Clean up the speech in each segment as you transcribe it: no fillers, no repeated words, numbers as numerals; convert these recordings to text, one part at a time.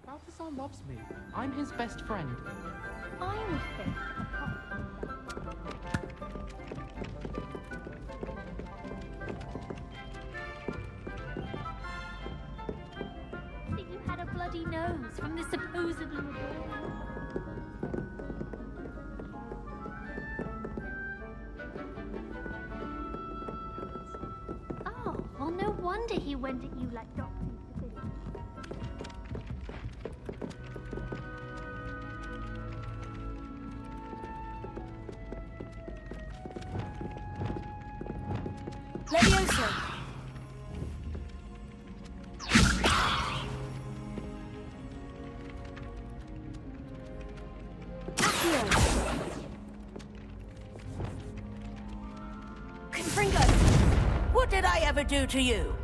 Balthazar loves me. I'm his best friend. I would think. That you had a bloody nose from the supposedly rebellious. Oh, well, no wonder he went at you like Doctor Stupidity. Levioso! Confringo! What did I ever do to you?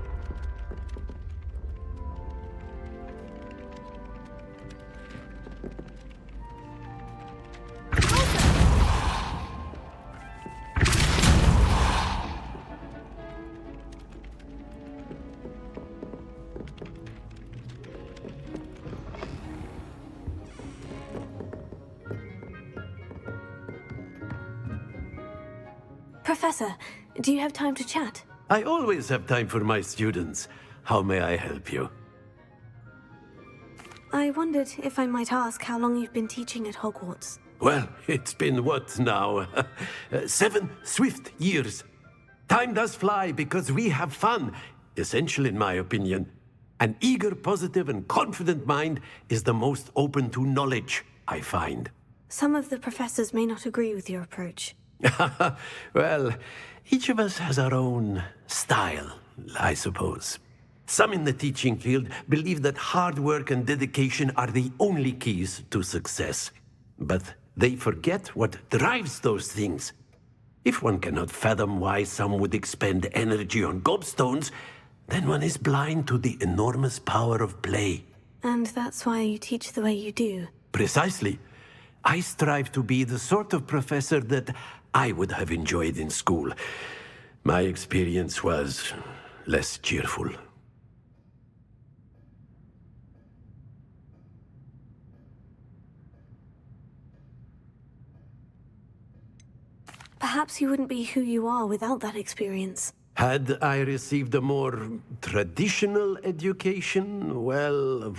Professor, do you have time to chat? I always have time for my students. How may I help you? I wondered if I might ask how long you've been teaching at Hogwarts. Well, it's been what now? 7 swift years. Time does fly because we have fun. Essential in my opinion. An eager, positive, and confident mind is the most open to knowledge, I find. Some of the professors may not agree with your approach. Well, each of us has our own style, I suppose. Some in the teaching field believe that hard work and dedication are the only keys to success. But they forget what drives those things. If one cannot fathom why some would expend energy on gobstones, then one is blind to the enormous power of play. And that's why you teach the way you do. Precisely. I strive to be the sort of professor that I would have enjoyed in school. My experience was less cheerful. Perhaps you wouldn't be who you are without that experience. Had I received a more traditional education, well,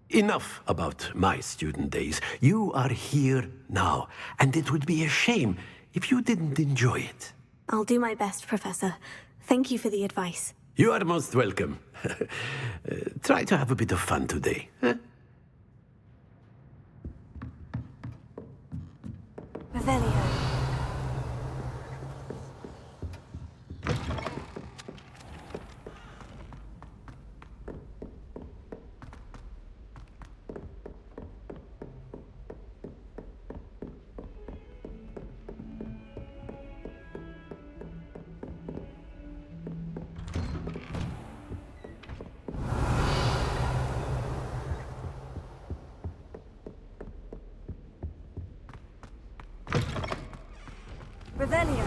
enough about my student days. You are here now, and it would be a shame if you didn't enjoy it. I'll do my best, Professor. Thank you for the advice. You are most welcome. Try to have a bit of fun today. Huh? Revelio. Revelio.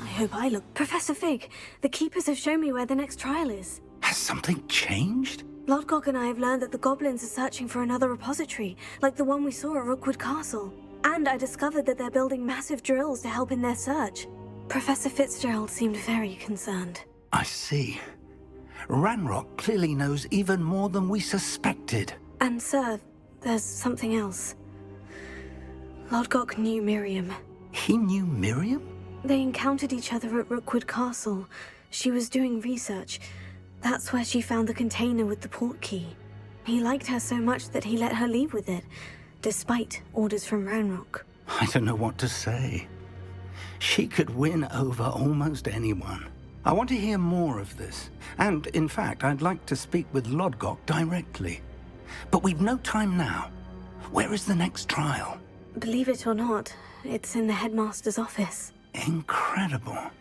I hope I look... Professor Fig, the Keepers have shown me where the next trial is. Has something changed? Lodgok and I have learned that the goblins are searching for another repository, like the one we saw at Rookwood Castle. And I discovered that they're building massive drills to help in their search. Professor Fitzgerald seemed very concerned. I see. Ranrock clearly knows even more than we suspected. And sir, there's something else. Lodgok knew Miriam. He knew Miriam? They encountered each other at Rookwood Castle. She was doing research. That's where she found the container with the port key. He liked her so much that he let her leave with it, despite orders from Ranrock. I don't know what to say. She could win over almost anyone. I want to hear more of this. And, in fact, I'd like to speak with Lodgok directly. But we've no time now. Where is the next trial? Believe it or not, it's in the headmaster's office. Incredible.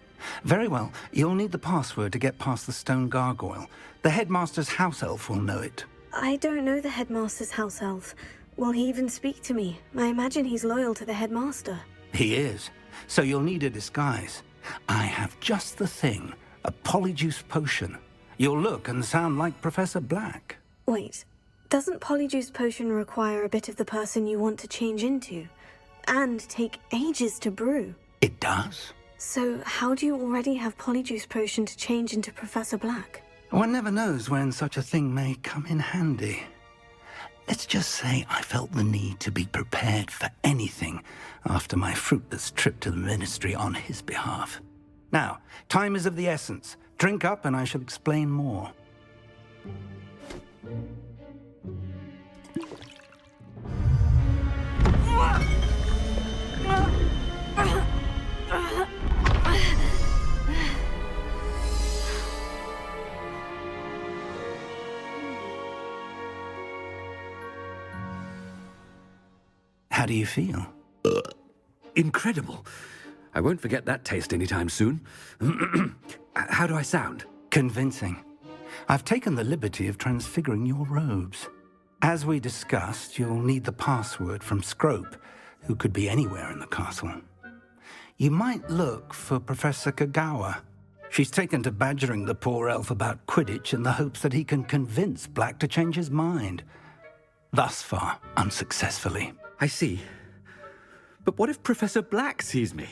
Very well, you'll need the password to get past the stone gargoyle. The headmaster's house elf will know it. I don't know the headmaster's house elf. Will he even speak to me? I imagine he's loyal to the headmaster. He is. So you'll need a disguise. I have just the thing. A polyjuice potion. You'll look and sound like Professor Black. Wait, doesn't Polyjuice Potion require a bit of the person you want to change into? And take ages to brew? It does. So how do you already have Polyjuice Potion to change into Professor Black? One never knows when such a thing may come in handy. Let's just say I felt the need to be prepared for anything after my fruitless trip to the Ministry on his behalf. Now, time is of the essence. Drink up and I shall explain more. How do you feel? Incredible. I won't forget that taste anytime soon. How do I sound? Convincing. I've taken the liberty of transfiguring your robes. As we discussed, you'll need the password from Scrope, who could be anywhere in the castle. You might look for Professor Kagawa. She's taken to badgering the poor elf about Quidditch in the hopes that he can convince Black to change his mind. Thus far, unsuccessfully. I see. But what if Professor Black sees me?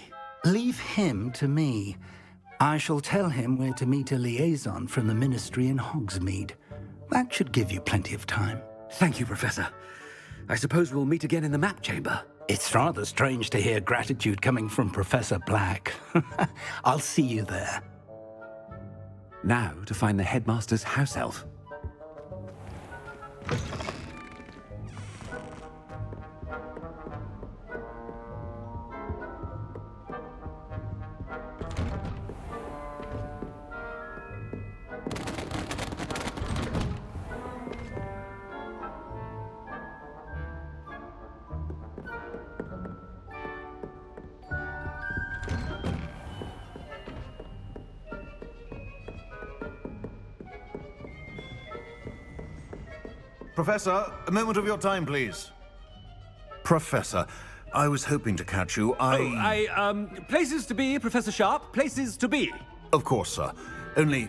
Leave him to me. I shall tell him where to meet a liaison from the Ministry in Hogsmeade. That should give you plenty of time. Thank you, Professor. I suppose we'll meet again in the map chamber. It's rather strange to hear gratitude coming from Professor Black. I'll see you there. Now to find the headmaster's house elf. Professor, a moment of your time, please. Professor, I was hoping to catch you. Places to be, Professor Sharp. Places to be. Of course, sir. Only...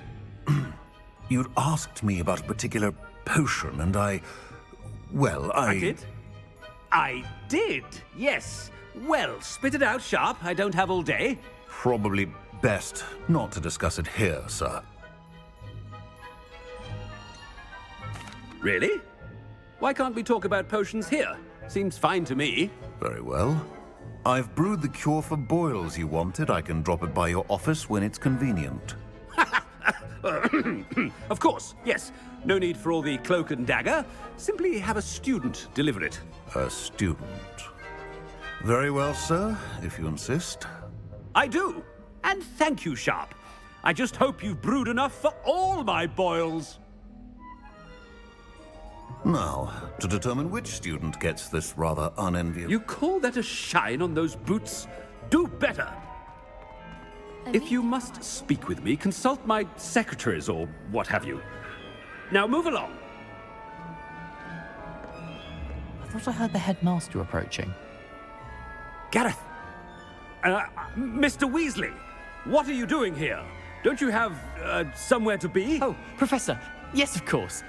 you'd asked me about a particular potion, and I did? I did, yes. Well, spit it out, Sharp. I don't have all day. Probably best not to discuss it here, sir. Really? Why can't we talk about potions here? Seems fine to me. Very well. I've brewed the cure for boils you wanted. I can drop it by your office when it's convenient. Of course, yes. No need for all the cloak and dagger. Simply have a student deliver it. A student. Very well, sir, if you insist. I do. And thank you, Sharp. I just hope you've brewed enough for all my boils. Now, to determine which student gets this rather unenviable... You call that a shine on those boots? Do better. If you must speak with me, consult my secretaries or what have you. Now move along. I thought I heard the headmaster approaching. Gareth! Mr. Weasley, what are you doing here? Don't you have, somewhere to be? Oh, Professor, yes, of course.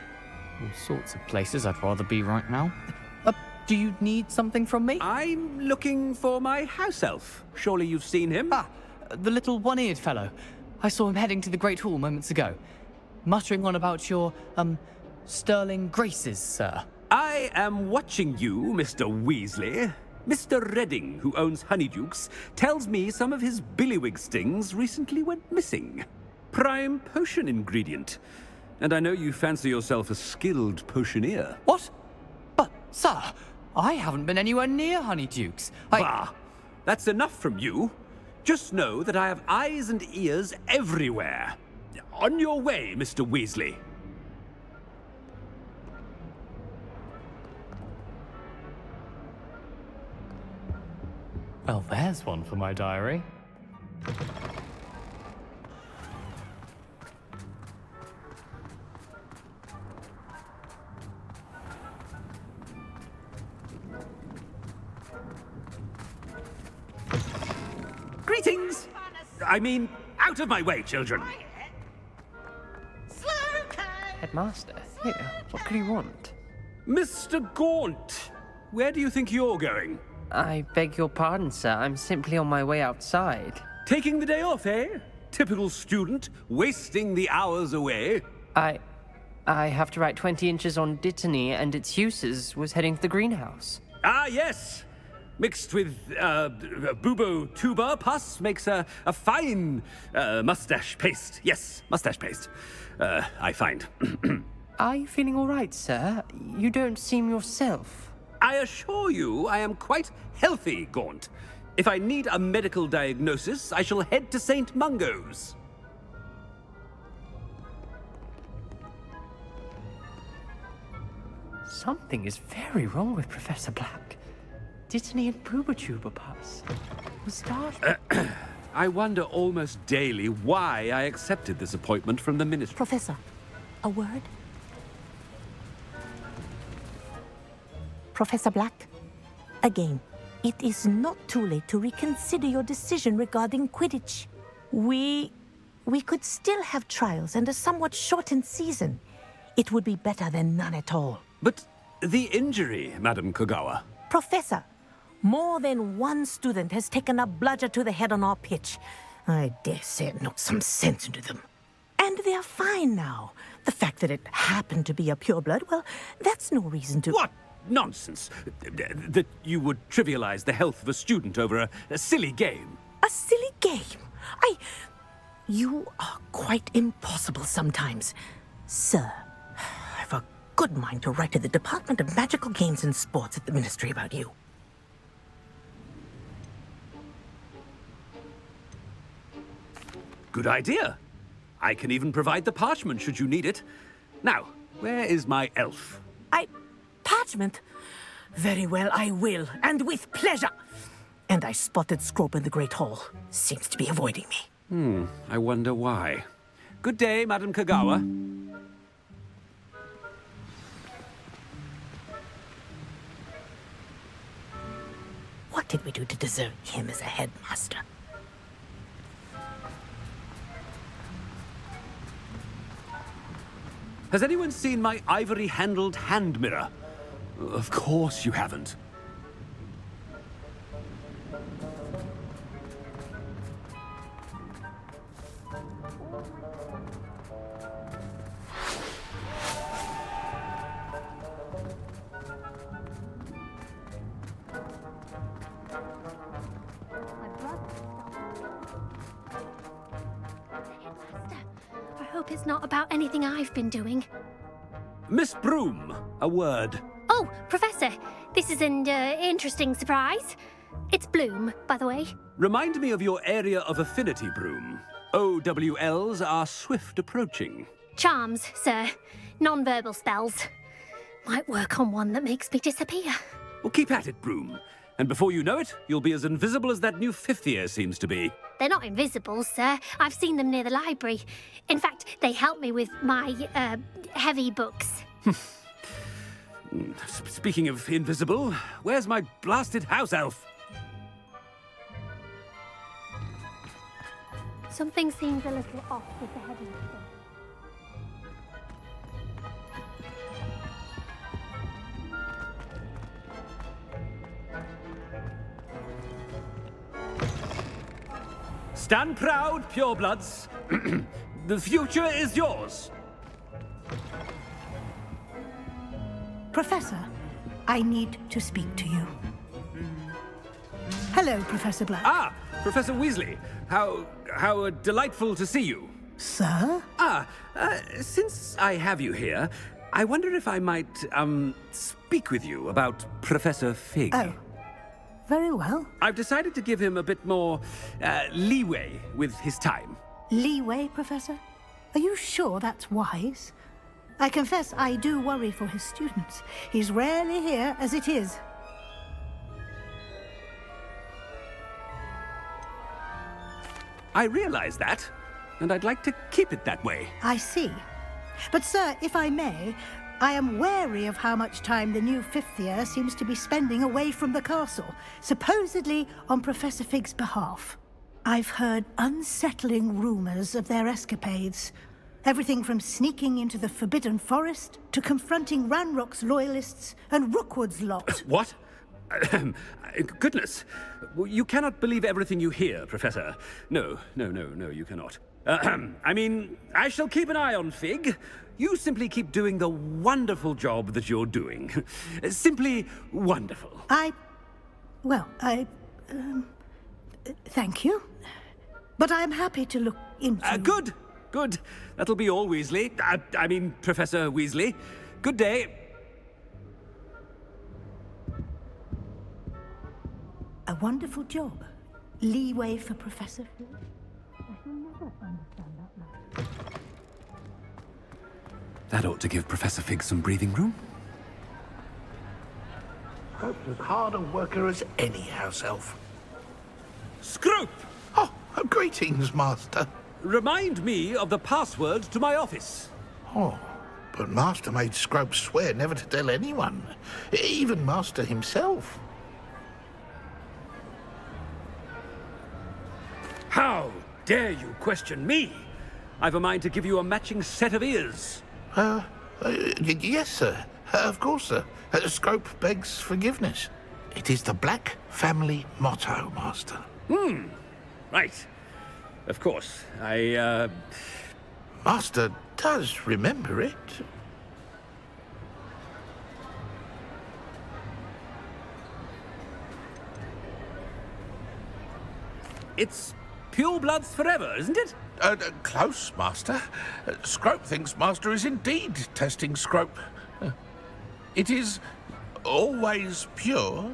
All sorts of places I'd rather be right now. Do you need something from me? I'm looking for my house elf. Surely you've seen him? Ah, the little one-eared fellow. I saw him heading to the Great Hall moments ago, muttering on about your, sterling graces, sir. I am watching you, Mr. Weasley. Mr. Redding, who owns Honeydukes, tells me some of his billywig stings recently went missing. Prime potion ingredient. And I know you fancy yourself a skilled potioneer. What? But, sir, I haven't been anywhere near Honeydukes. Bah! That's enough from you. Just know that I have eyes and ears everywhere. On your way, Mr. Weasley. Well, there's one for my diary. Greetings! I mean, out of my way, children. Headmaster, here, what could you want? Mr. Gaunt, where do you think you're going? I beg your pardon, sir. I'm simply on my way outside. Taking the day off, eh? Typical student, wasting the hours away. I have to write 20 inches on Dittany and its uses. Was heading to the greenhouse. Ah, yes. Mixed with bubo tuber pus makes a fine mustache paste. Yes, mustache paste. I find. Are you feeling all right, sir? You don't seem yourself. I assure you I am quite healthy, Gaunt. If I need a medical diagnosis, I shall head to St. Mungo's. Something is very wrong with Professor Black. Dittany and Boobertuber pus. Moustache. I wonder almost daily why I accepted this appointment from the ministry. Professor, a word? Professor Black, again, it is not too late to reconsider your decision regarding Quidditch. We could still have trials and a somewhat shortened season. It would be better than none at all. But the injury, Madam Kogawa. Professor, more than one student has taken a bludger to the head on our pitch. I dare say it knocked some sense into them. And they're fine now. The fact that it happened to be a pureblood, well, that's no reason to... What nonsense! That you would trivialize the health of a student over a silly game. A silly game? You are quite impossible sometimes. Sir, I've a good mind to write to the Department of Magical Games and Sports at the Ministry about you. Good idea. I can even provide the parchment should you need it. Now, where is my elf? Parchment? Very well, I will, and with pleasure. And I spotted Scrope in the Great Hall. Seems to be avoiding me. I wonder why. Good day, Madam Kogawa. What did we do to deserve him as a headmaster? Has anyone seen my ivory-handled hand mirror? Of course you haven't. Headmaster, I hope it's not about anything I've been doing. Miss Broom, a word. Oh, Professor, this is an interesting surprise. It's Bloom, by the way. Remind me of your area of affinity, Broom. OWLs are swift approaching. Charms, sir. Non-verbal spells. Might work on one that makes me disappear. Well, keep at it, Broom. And before you know it, you'll be as invisible as that new fifth year seems to be. They're not invisible, sir. I've seen them near the library. In fact, they help me with my, heavy books. Speaking of invisible, where's my blasted house elf? Something seems a little off with the headmaster. Stand proud, purebloods. The future is yours. Professor, I need to speak to you. Hello, Professor Black. Ah, Professor Weasley. How delightful to see you. Sir? Since I have you here, I wonder if I might, speak with you about Professor Fig. Oh, very well. I've decided to give him a bit more, leeway with his time. Leeway, Professor? Are you sure that's wise? I confess I do worry for his students. He's rarely here as it is. I realize that, and I'd like to keep it that way. I see. But, sir, if I may, I am wary of how much time the new fifth year seems to be spending away from the castle, supposedly on Professor Fig's behalf. I've heard unsettling rumors of their escapades. Everything from sneaking into the Forbidden Forest to confronting Ranrock's loyalists and Rookwood's lot. What? Goodness. You cannot believe everything you hear, Professor. No, you cannot. I mean, I shall keep an eye on Fig. You simply keep doing the wonderful job that you're doing. Simply wonderful. Thank you. But I'm happy to look into... Good. That'll be all, Weasley. I mean, Professor Weasley. Good day. A wonderful job. Leeway for Professor Fig. I shall never understand that man. That ought to give Professor Fig some breathing room. Scrope's as hard a worker as any house elf. Scrope! Oh, greetings, Master. Remind me of the password to my office. Oh, but Master made Scrope swear never to tell anyone, even Master himself. How dare you question me? I've a mind to give you a matching set of ears. Yes, sir. Of course, sir. Scrope begs forgiveness. It is the Black family motto, Master. Right. Of course. Master does remember it. It's pure bloods forever, isn't it? Close, Master. Scrope thinks Master is indeed testing Scrope. It is always pure.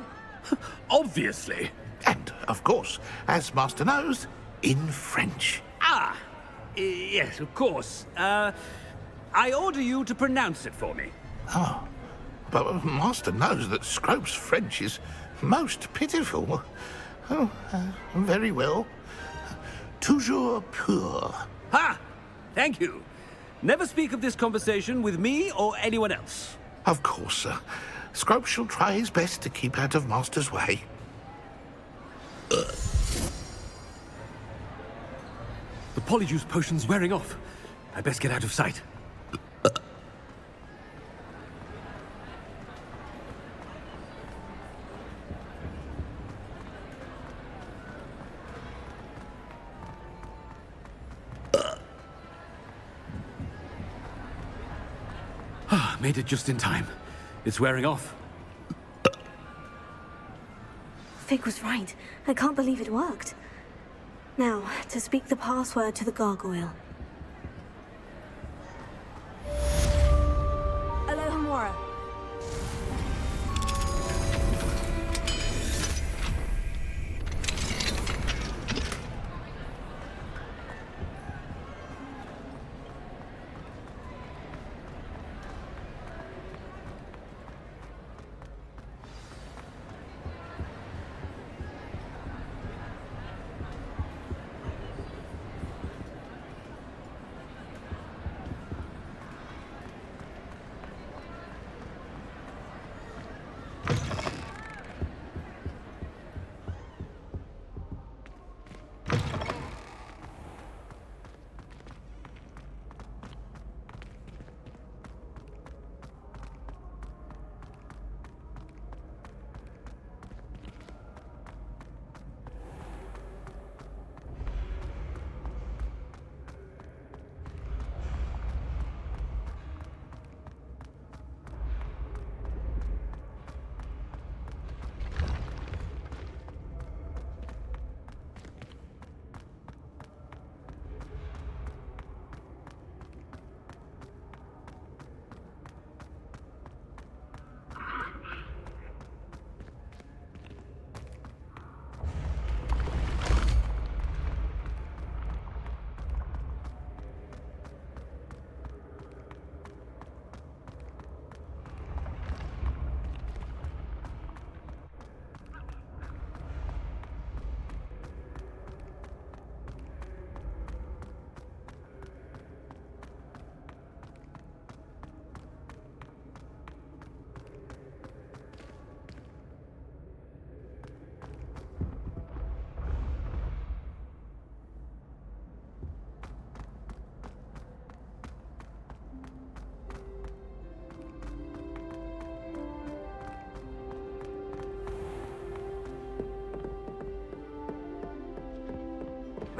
Obviously. And, of course, as Master knows, in French. Yes, of course. I order you to pronounce it for me. Oh, but Master knows that Scrope's French is most pitiful. Oh, very well. Toujours pur. Ha! Thank you. Never speak of this conversation with me or anyone else. Of course, sir. Scrope shall try his best to keep out of Master's way. The polyjuice potion's wearing off. I best get out of sight. Made it just in time. It's wearing off. Fig was right. I can't believe it worked. Now, to speak the password to the gargoyle. Alohomora.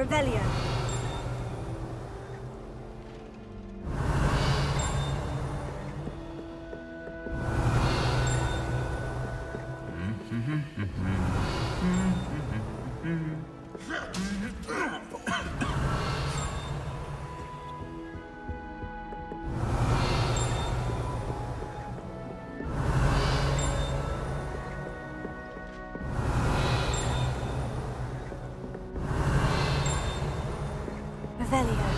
Revelio. Revelio.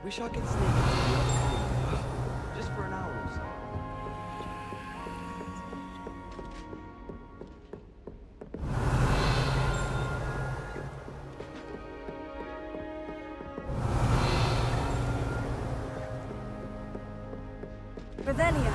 Wish I could sneak into the other room, just for an hour or so. Revelio.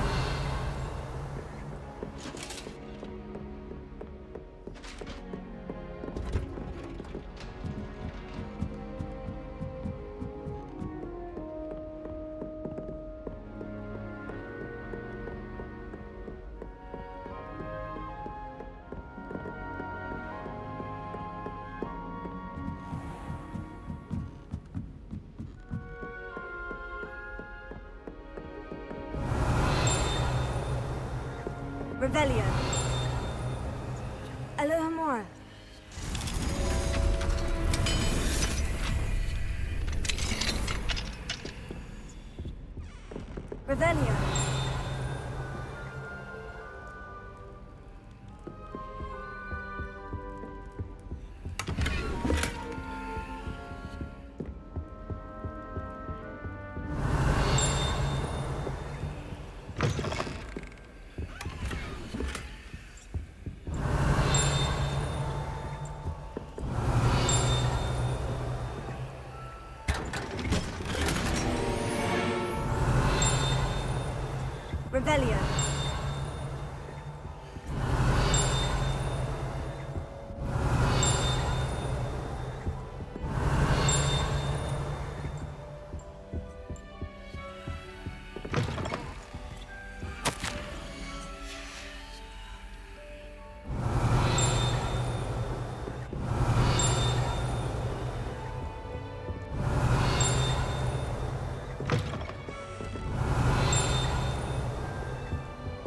Revelio. Alohomora. Revelio. Revelio.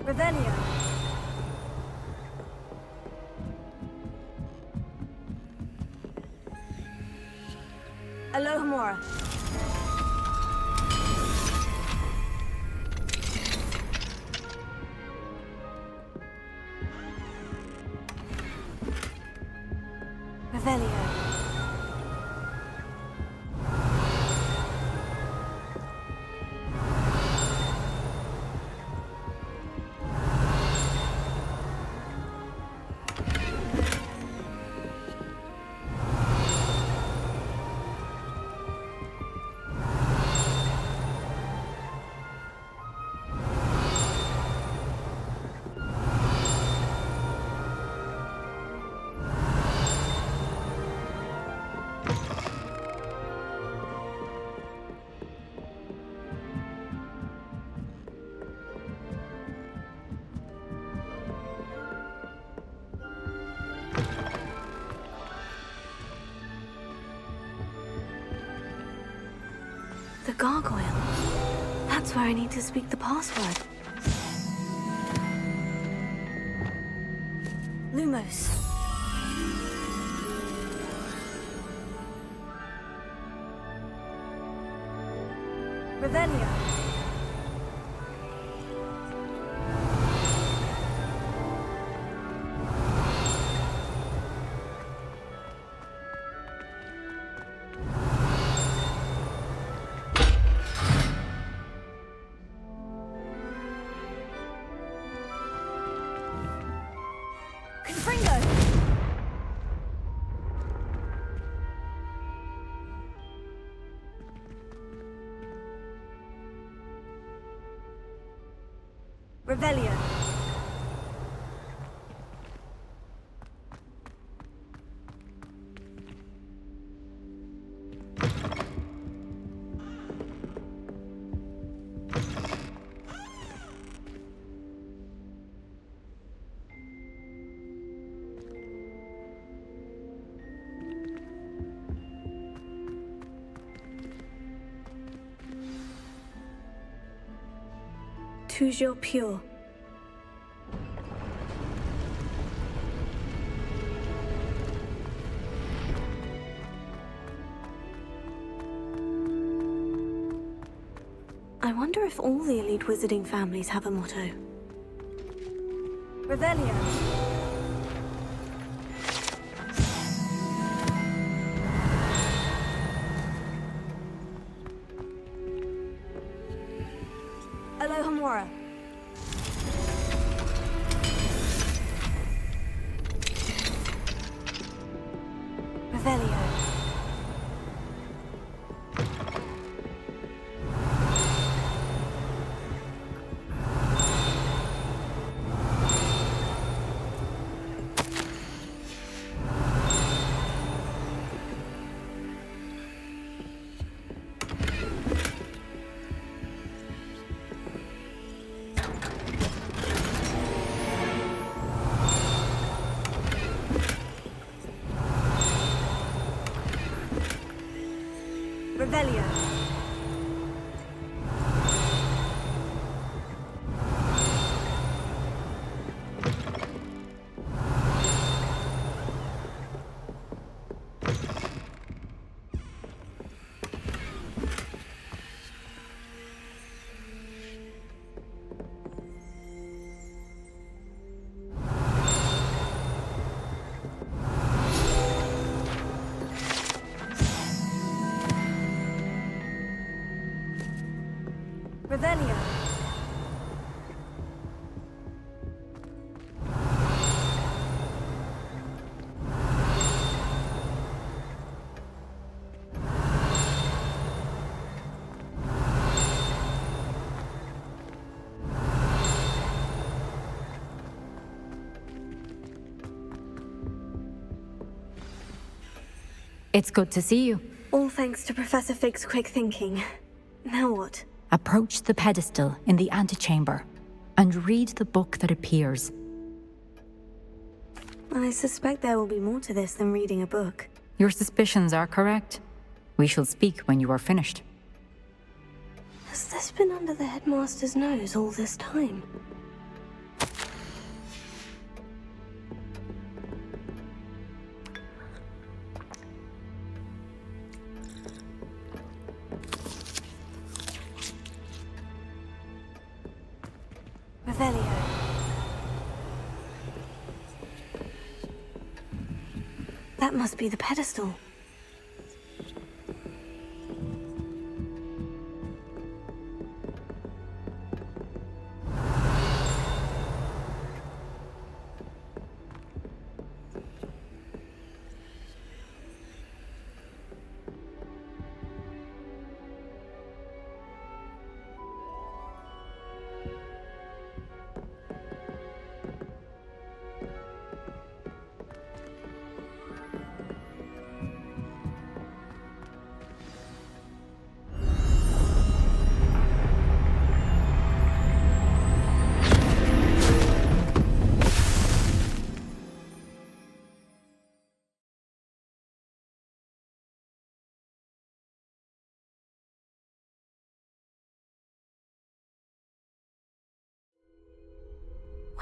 Revelio. Alohomora. Revelio. The gargoyle. That's where I need to speak the password. Lumos. Revelio. Gryffindor. Revelio. toujours pure. I wonder if all the elite wizarding families have a motto. Revelio. Alohomora. Revelio. Revelio. Revelio. It's good to see you. All thanks to Professor Fig's quick thinking. Now what? Approach the pedestal in the antechamber and read the book that appears. I suspect there will be more to this than reading a book. Your suspicions are correct. We shall speak when you are finished. Has this been under the headmaster's nose all this time? Revelio. That must be the pedestal.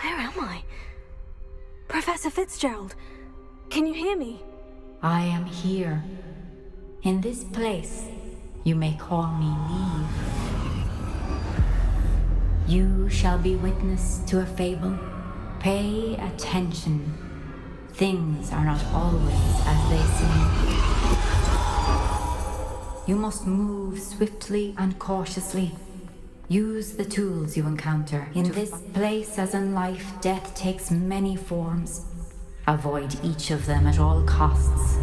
Where am I? Professor Fitzgerald, can you hear me? I am here. In this place, you may call me Neve. You shall be witness to a fable. Pay attention. Things are not always as they seem. You must move swiftly and cautiously. Use the tools you encounter. In this place, as in life, death takes many forms. Avoid each of them at all costs.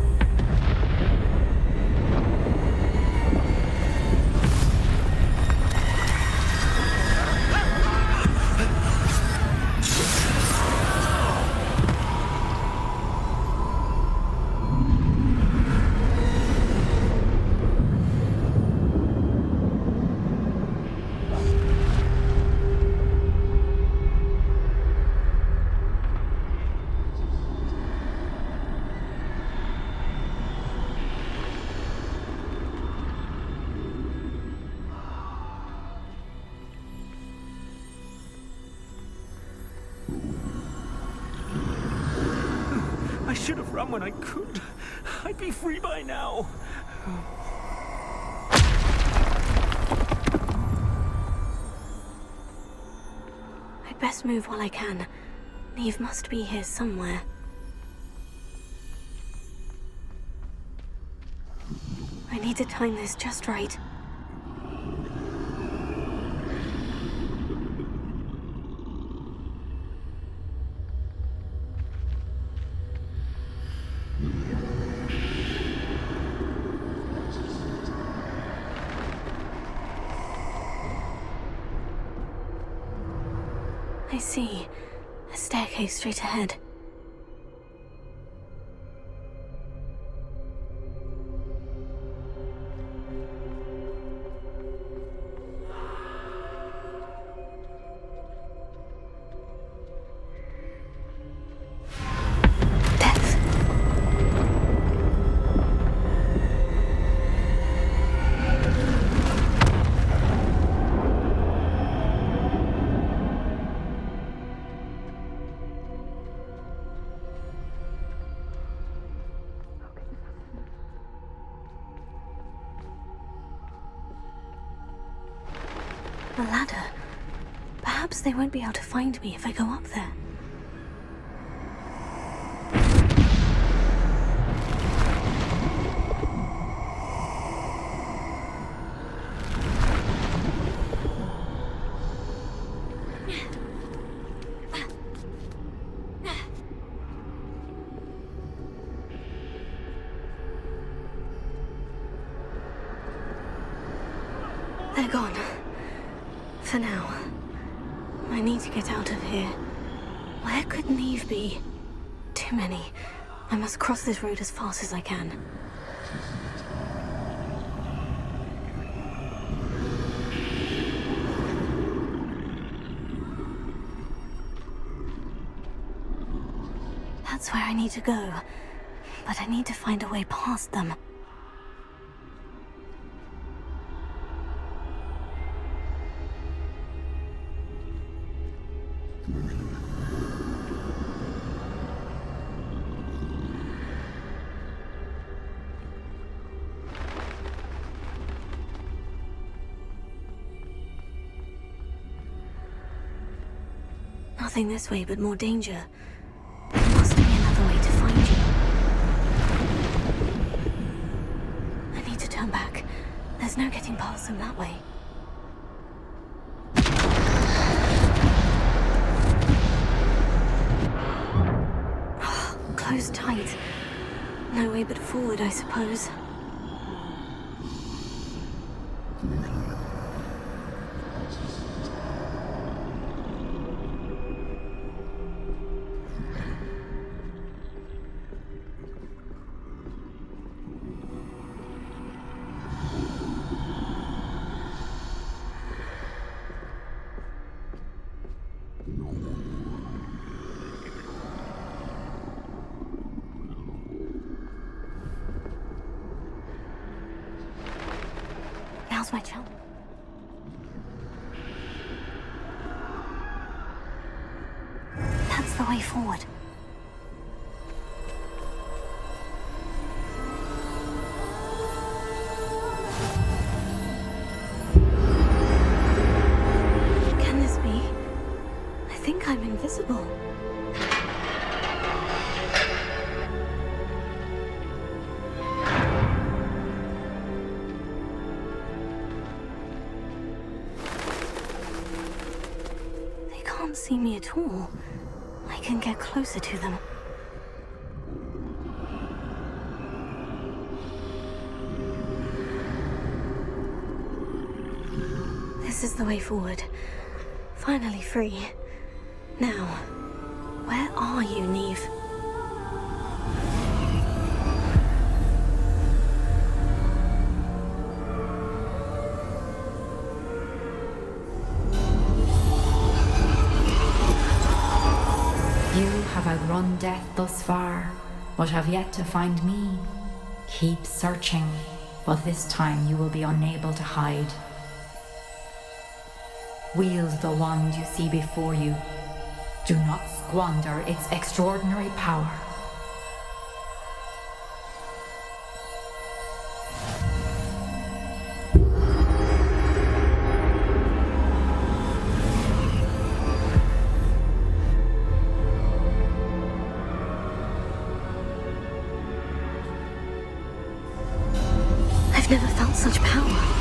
should have run when I could. I'd be free by now. I'd best move while I can. Neve must be here somewhere. I need to time this just right. I see. A staircase straight ahead. Death. A ladder. Perhaps they won't be able to find me if I go up there. They're gone. For now. I need to get out of here. Where could Neve be? Too many. I must cross this road as fast as I can. That's where I need to go. But I need to find a way past them. Nothing this way but more danger. There must be another way to find you. I need to turn back. There's no getting past them that way. Closed tight. No way but forward, I suppose. Now's my chance. That's the way forward. Can this be? I think I'm invisible. Can't see me at all. I can get closer to them. This is the way forward. Finally free. Now, where are you, Neve? You have outrun death thus far, but have yet to find me. Keep searching, but this time you will be unable to hide. Wield the wand you see before you. Do not squander its extraordinary power. never felt such power.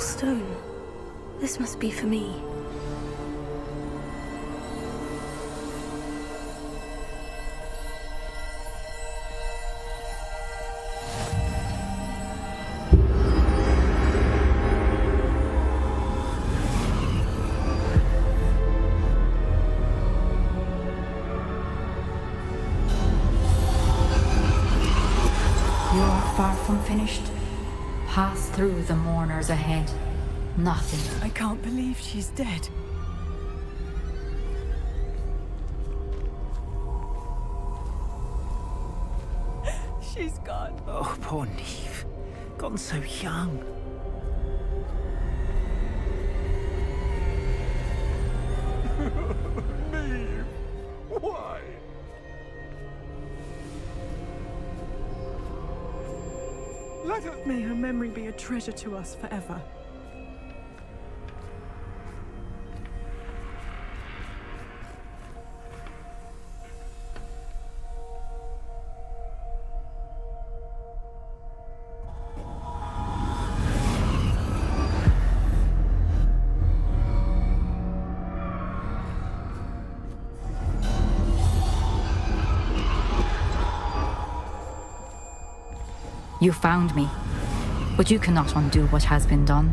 stone. This must be for me. far from finished. Pass through the mourners ahead. Nothing. I can't believe she's dead. She's gone. Oh, poor Neve. Gone so young. Neve, why? May her memory be a treasure to us forever. You found me, but you cannot undo what has been done.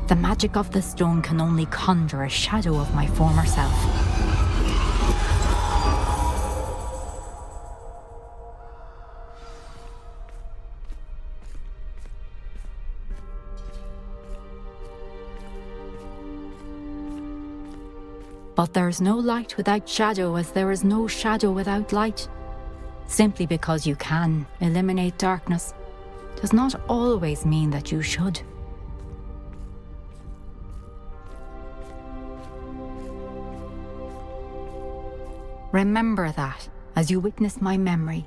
The magic of the stone can only conjure a shadow of my former self. But there is no light without shadow, as there is no shadow without light. Simply because you can eliminate darkness does not always mean that you should. Remember that as you witness my memory.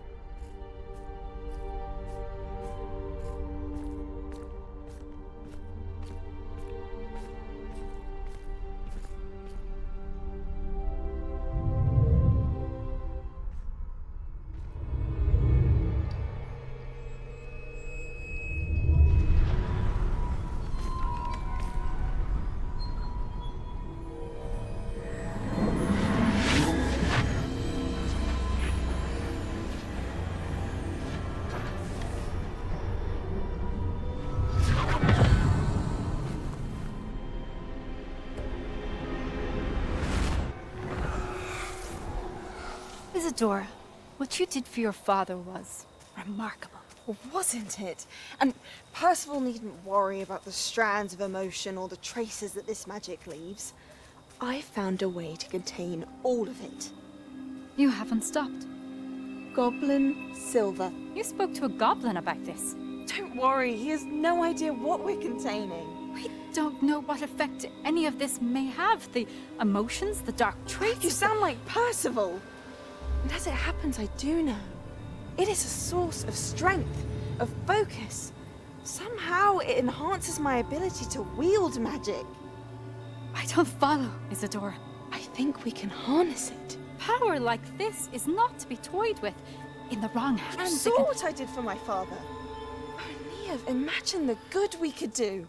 Isadora, what you did for your father was remarkable. Well, wasn't it? And Percival needn't worry about the strands of emotion or the traces that this magic leaves. I found a way to contain all of it. You haven't stopped. Goblin silver. You spoke to a goblin about this. Don't worry, he has no idea what we're containing. We don't know what effect any of this may have. The emotions, the dark traits. You sound like Percival. And as it happens, I do know. It is a source of strength, of focus. Somehow it enhances my ability to wield magic. I don't follow, Isadora. I think we can harness it. Power like this is not to be toyed with. In the wrong You hands. saw what I did for my father. Oh, Neve, imagine the good we could do.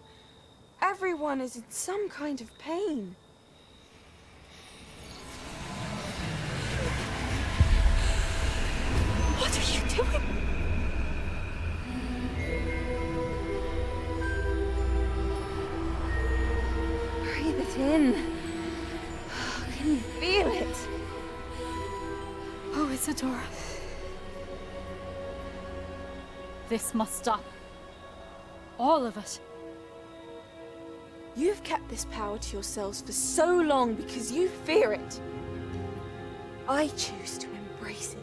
Everyone is in some kind of pain. What are you doing? Breathe it in. Can you feel it? Oh, Isadora. This must stop. All of it. You've kept this power to yourselves for so long because you fear it. I choose to embrace it.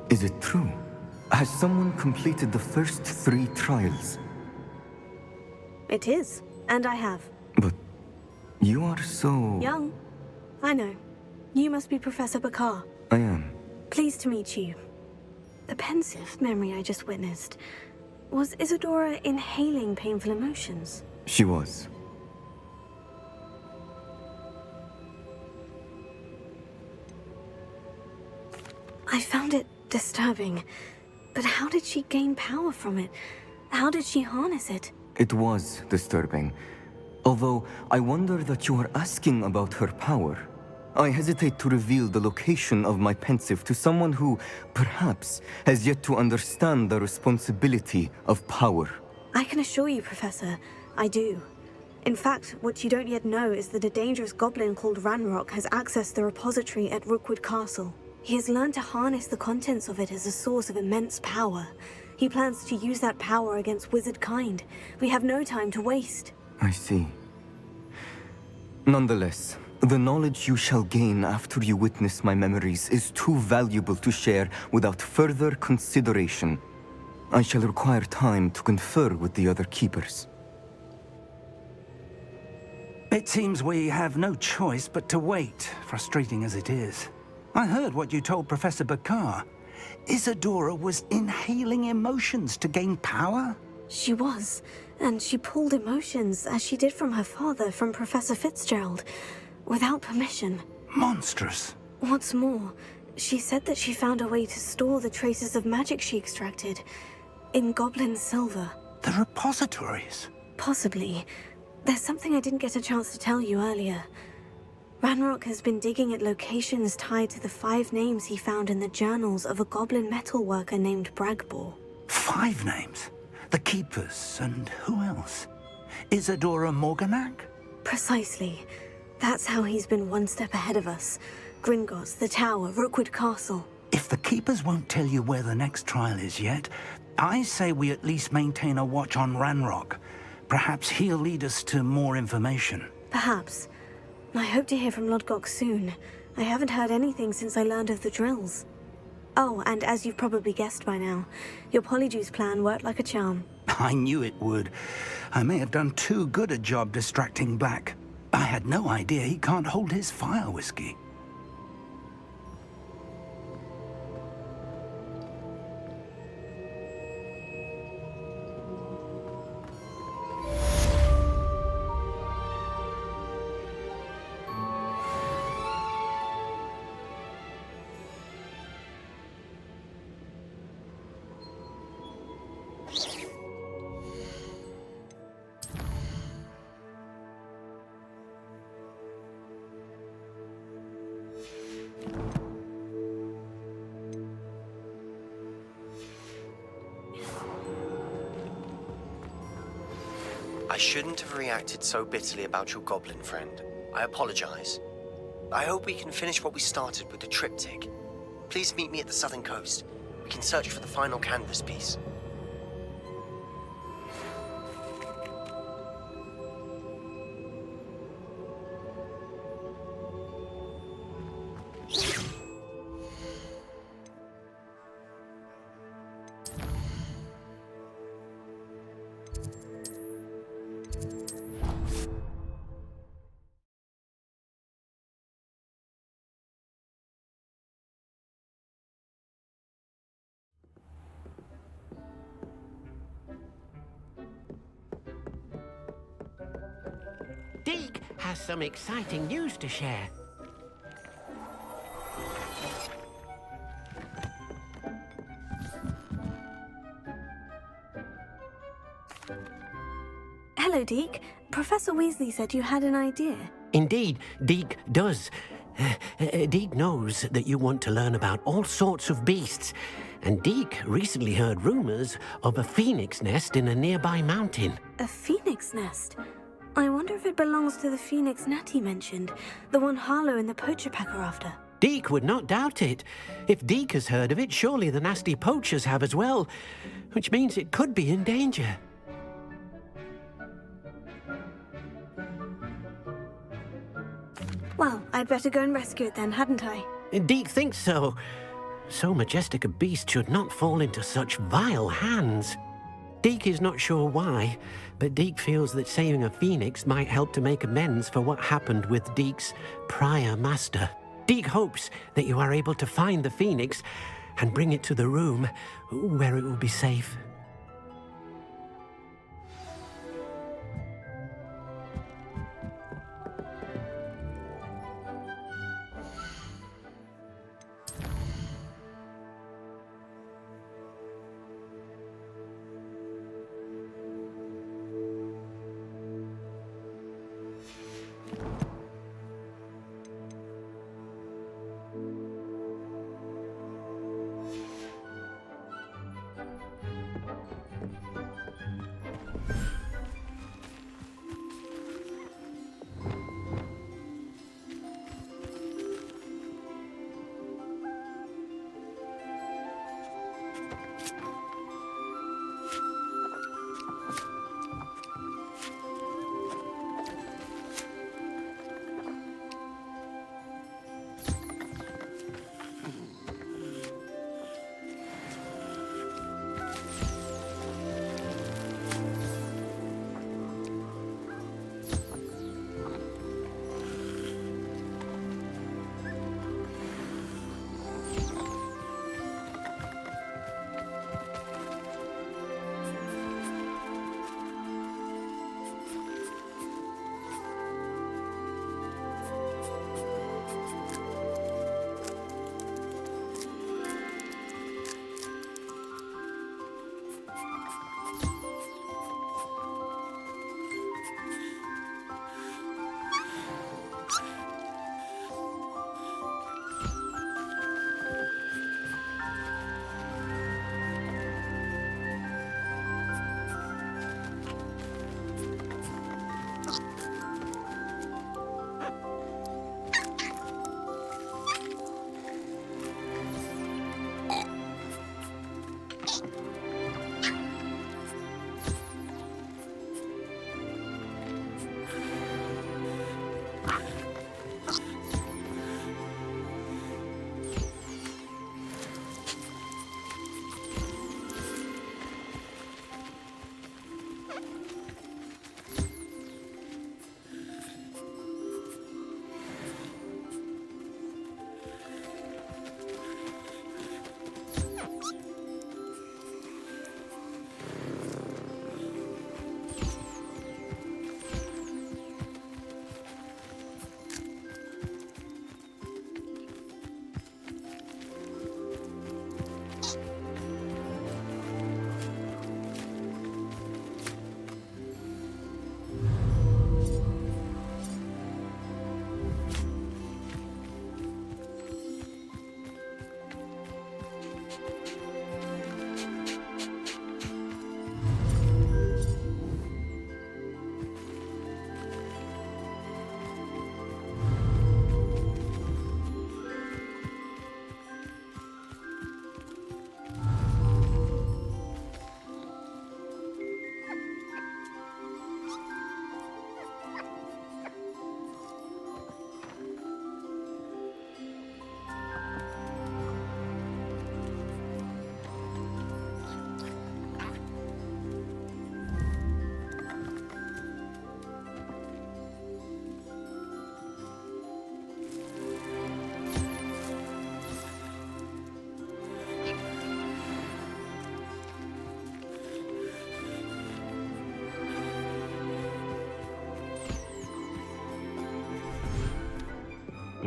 Is it true? Has someone completed the first 3 trials? It is, and I have. But you are so... Young. I know. You must be Professor Bakar. I am. Pleased to meet you. The pensive memory I just witnessed. Was Isadora inhaling painful emotions? She was. I found it disturbing. But how did she gain power from it? How did she harness it? It was disturbing. Although I wonder that you are asking about her power. I hesitate to reveal the location of my pensive to someone who, perhaps, has yet to understand the responsibility of power. I can assure you, Professor, I do. In fact, what you don't yet know is that a dangerous goblin called Ranrock has accessed the repository at Rookwood Castle. He has learned to harness the contents of it as a source of immense power. He plans to use that power against wizard kind. We have no time to waste. I see. Nonetheless, the knowledge you shall gain after you witness my memories is too valuable to share without further consideration. I shall require time to confer with the other keepers. It seems we have no choice but to wait, frustrating as it is. I heard what you told Professor Bakar. Isadora was inhaling emotions to gain power? She was, and she pulled emotions, as she did from her father, from Professor Fitzgerald, without permission. Monstrous. What's more, she said that she found a way to store the traces of magic she extracted in goblin silver. The repositories? Possibly. There's something I didn't get a chance to tell you earlier. Ranrock has been digging at locations tied to the 5 names he found in the journals of a goblin metalworker named Bragbor. 5 names? The Keepers, and who else? Isadora Morganac? Precisely. That's how he's been one step ahead of us. Gringotts, the Tower, Rookwood Castle. If the Keepers won't tell you where the next trial is yet, I say we at least maintain a watch on Ranrock. Perhaps he'll lead us to more information. Perhaps. I hope to hear from Lodgok soon. I haven't heard anything since I learned of the drills. Oh, and as you've probably guessed by now, your Polyjuice plan worked like a charm. I knew it would. I may have done too good a job distracting Black. I had no idea he can't hold his fire whiskey. I shouldn't have reacted so bitterly about your goblin friend. I apologize. I hope we can finish what we started with the triptych. Please meet me at the southern coast. We can search for the final canvas piece. Deke has some exciting news to share. Hello, Deke. Professor Weasley said you had an idea. Indeed, Deke does. Deke knows that you want to learn about all sorts of beasts, and Deke recently heard rumors of a phoenix nest in a nearby mountain. A phoenix nest? I wonder if it belongs to the phoenix Natty mentioned, the one Harlow and the poacher pack are after. Deke would not doubt it. If Deke has heard of it, surely the nasty poachers have as well, which means it could be in danger. Well, I'd better go and rescue it then, hadn't I? Deke thinks so. So majestic a beast should not fall into such vile hands. Deke is not sure why, but Deke feels that saving a phoenix might help to make amends for what happened with Deke's prior master. Deke hopes that you are able to find the phoenix and bring it to the room where it will be safe.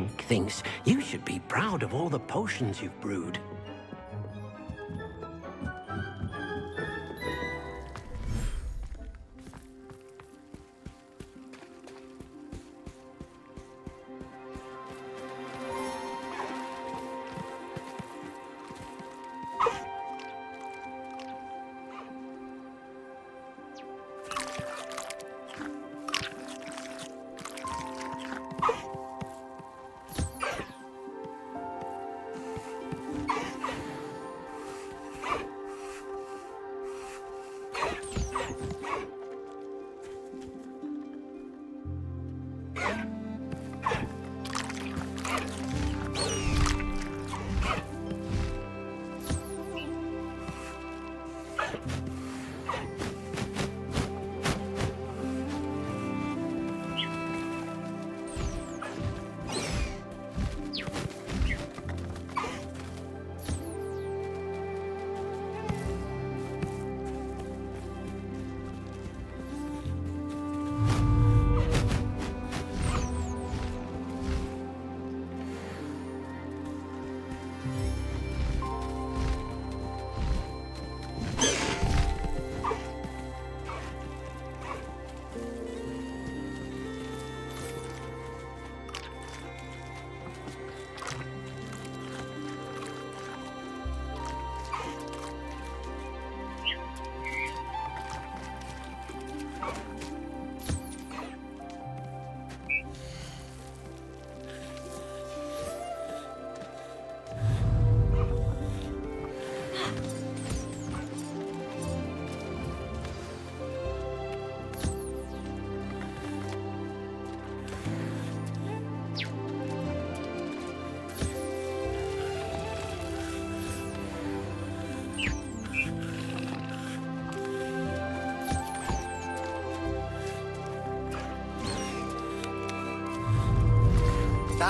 Deke thinks you should be proud of all the potions you've brewed.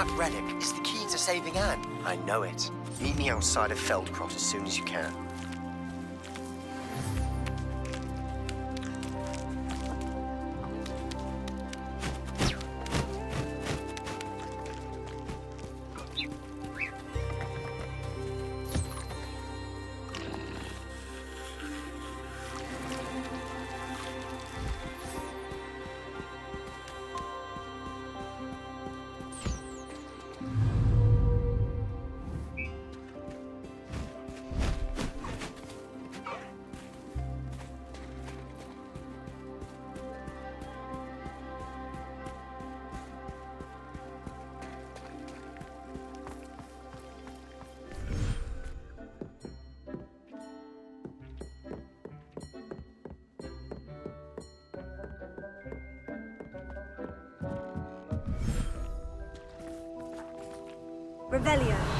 That relic is the key to saving Anne. I know it. Meet me outside of Feldcroft as soon as you can. Revelio.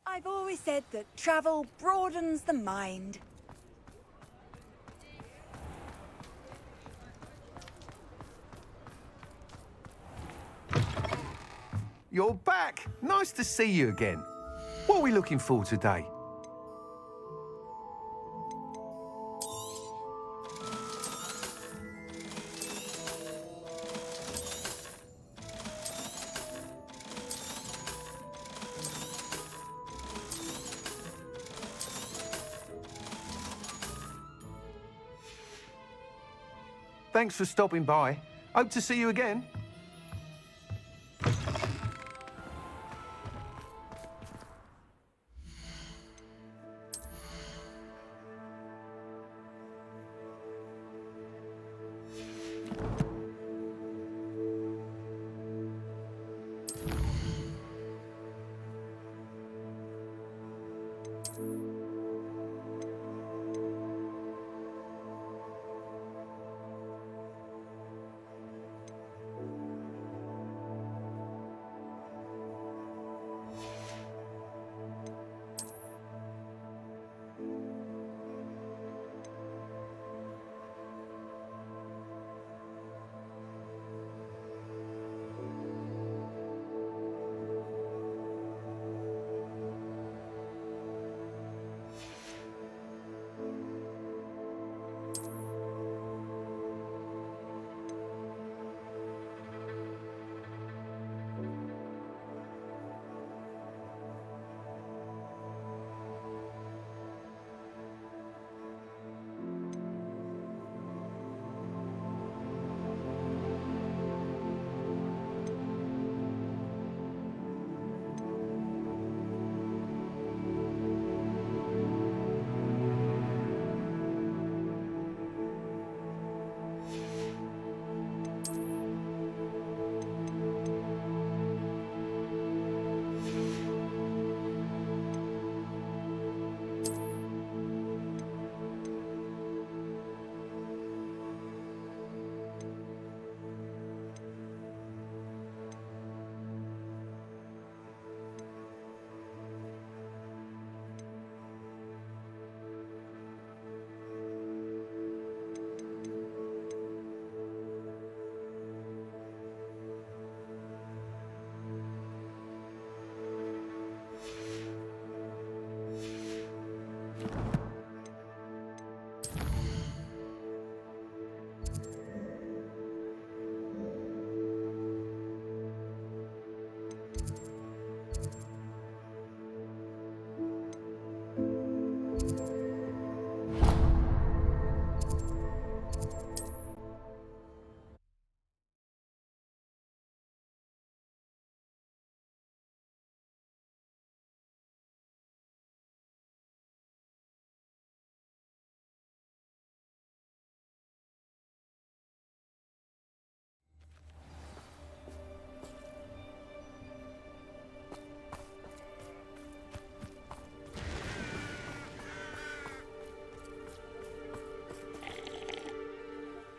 I've always said that travel broadens the mind. You're back. Nice to see you again. What are we looking for today? Thanks for stopping by. Hope to see you again.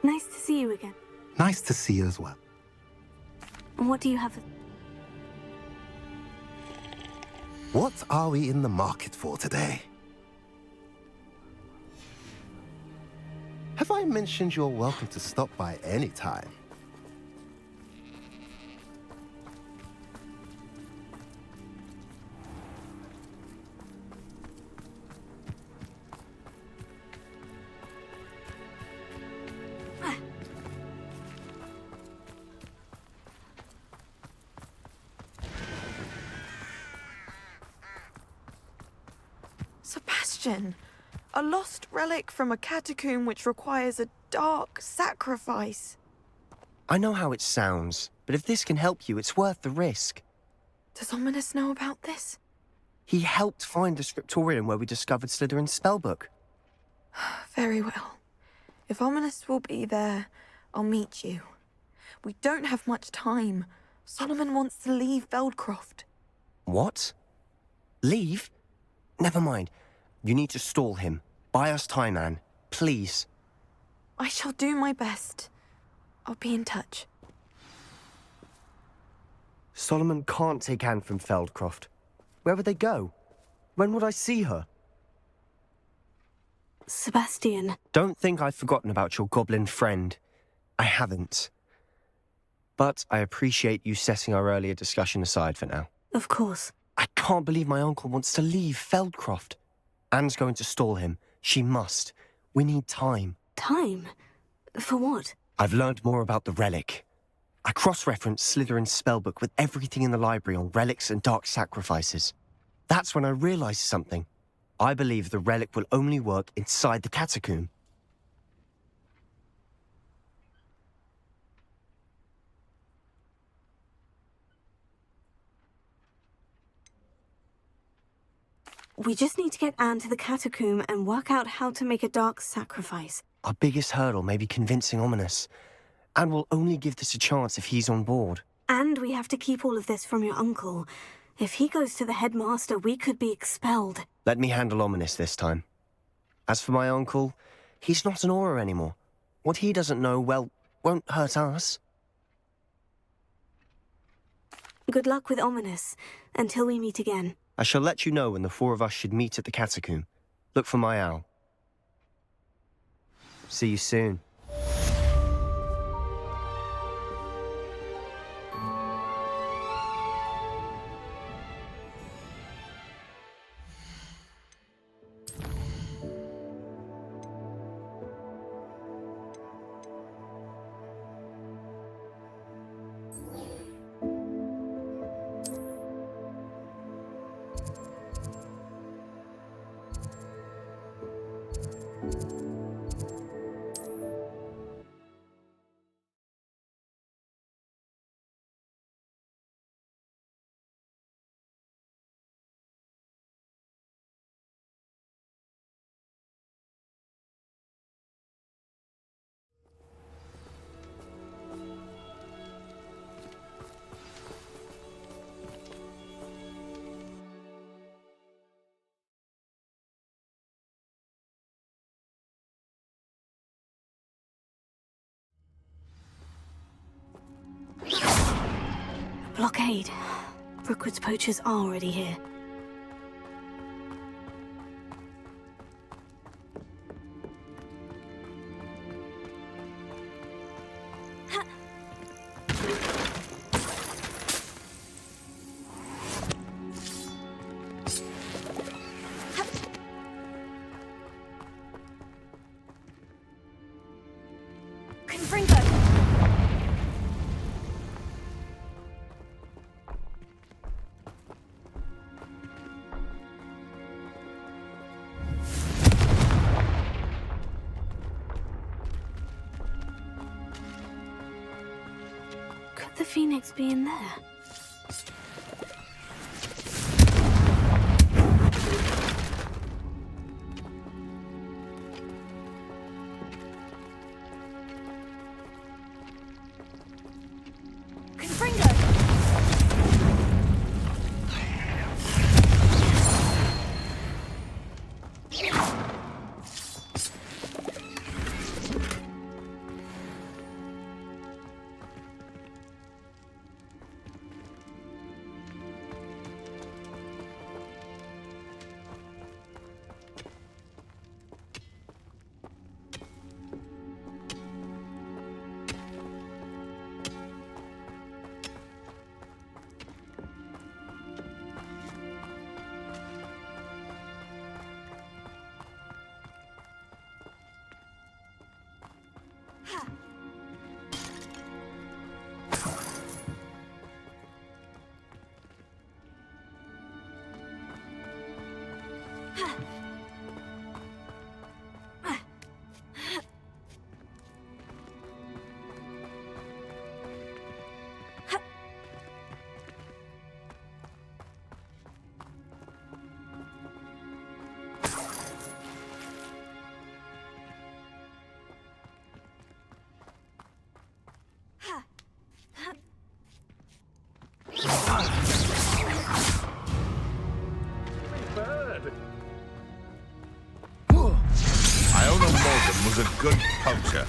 Nice to see you again. Nice to see you as well. What do you have? What are we in the market for today? Have I mentioned you're welcome to stop by any time? Sebastian, a lost relic from a catacomb which requires a dark sacrifice. I know how it sounds, but if this can help you, it's worth the risk. Does Ominous know about this? He helped find the scriptorium where we discovered Slytherin's spellbook. Very well. If Ominous will be there, I'll meet you. We don't have much time. Solomon wants to leave Feldcroft. What? Leave? Never mind. You need to stall him. Buy us time, Anne. Please. I shall do my best. I'll be in touch. Solomon can't take Anne from Feldcroft. Where would they go? When would I see her? Sebastian. Don't think I've forgotten about your goblin friend. I haven't. But I appreciate you setting our earlier discussion aside for now. Of course. I can't believe my uncle wants to leave Feldcroft. Anne's going to stall him. She must. We need time. Time? For what? I've learned more about the relic. I cross-referenced Slytherin's spellbook with everything in the library on relics and dark sacrifices. That's when I realized something. I believe the relic will only work inside the catacomb. We just need to get Anne to the catacomb and work out how to make a dark sacrifice. Our biggest hurdle may be convincing Ominous. And we'll only give this a chance if he's on board. And we have to keep all of this from your uncle. If he goes to the headmaster, we could be expelled. Let me handle Ominous this time. As for my uncle, he's not an Auror anymore. What he doesn't know, well, won't hurt us. Good luck with Ominous, until we meet again. I shall let you know when the four of us should meet at the catacomb. Look for my owl. See you soon. Blockade. Brookwood's poachers are already here. Could the Phoenix be in there? Iona Morgan was a good poacher.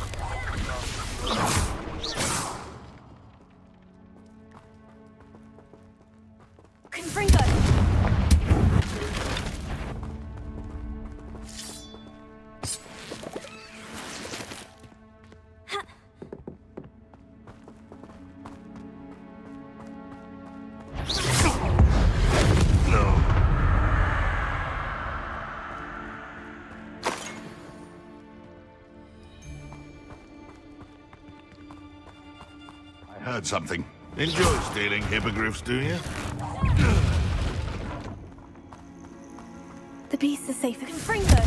heard something. Enjoy stealing hippogriffs, do you? The beasts are safe. Confringo!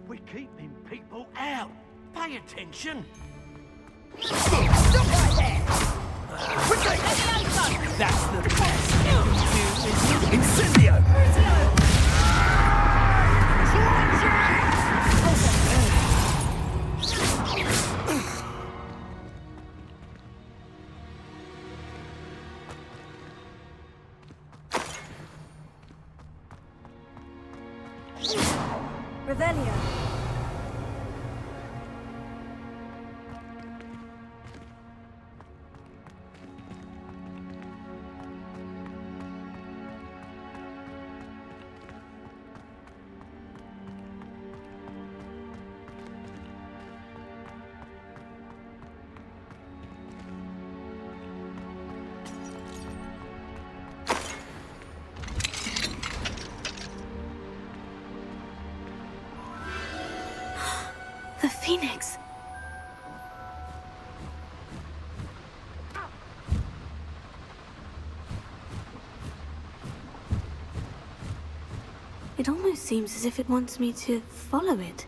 We're keeping people out. Pay attention. Stop right there! Quickly! That's the best. Incendio! Revelio. The Phoenix. It almost seems as if it wants me to follow it.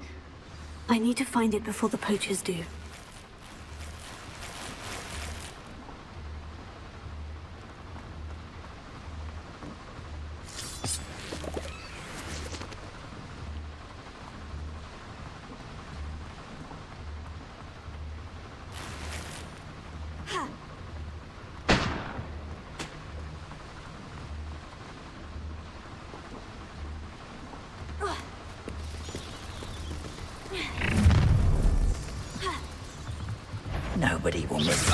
I need to find it before the poachers do. Nobody will miss.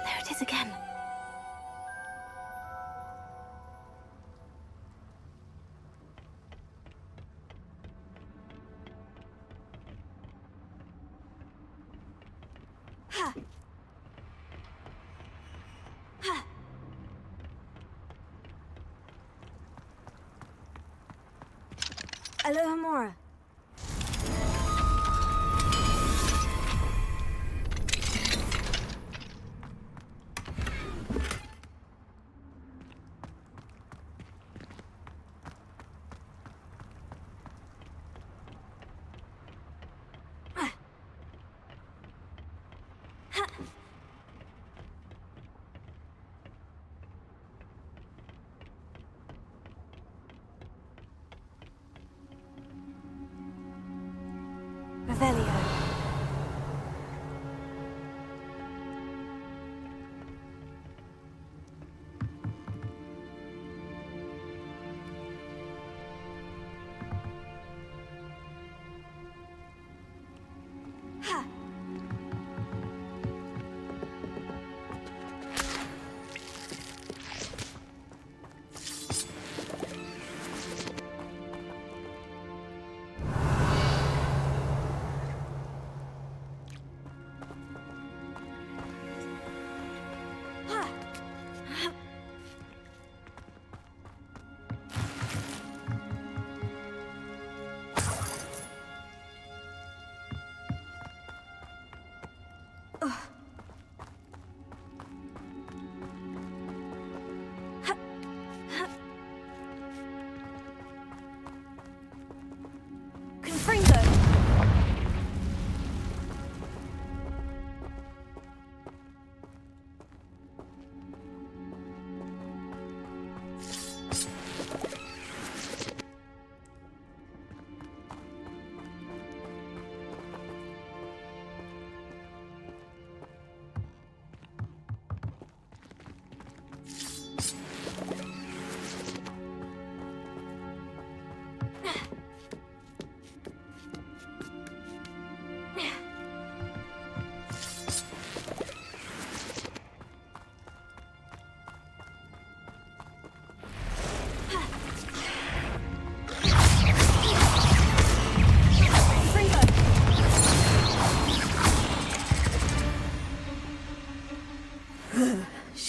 There it is again. Alohomora.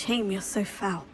shame you're so foul.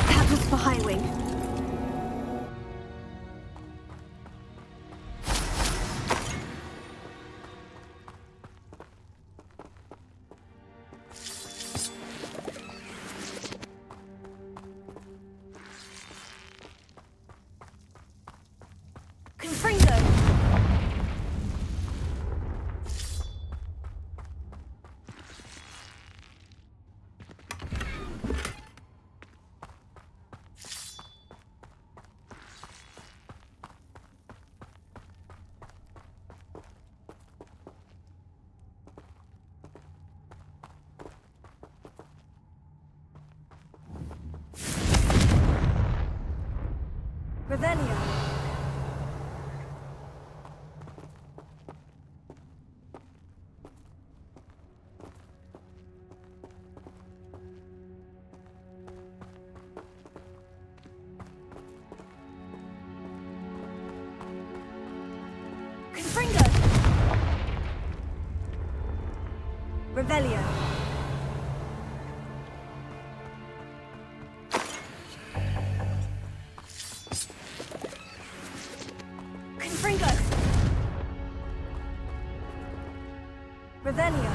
That was for Highwing. Confringo! Revelio. Confringo. Revelio. Confringo. Revelio.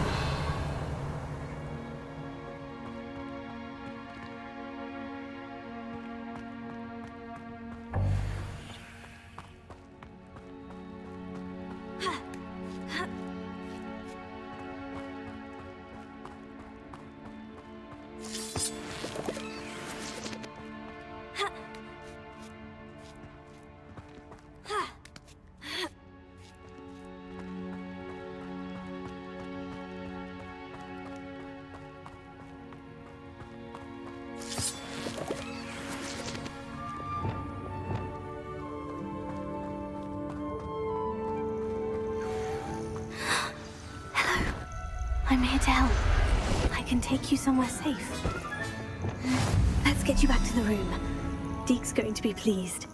I'm here to help. I can take you somewhere safe. Let's get you back to the room. Deke's going to be pleased.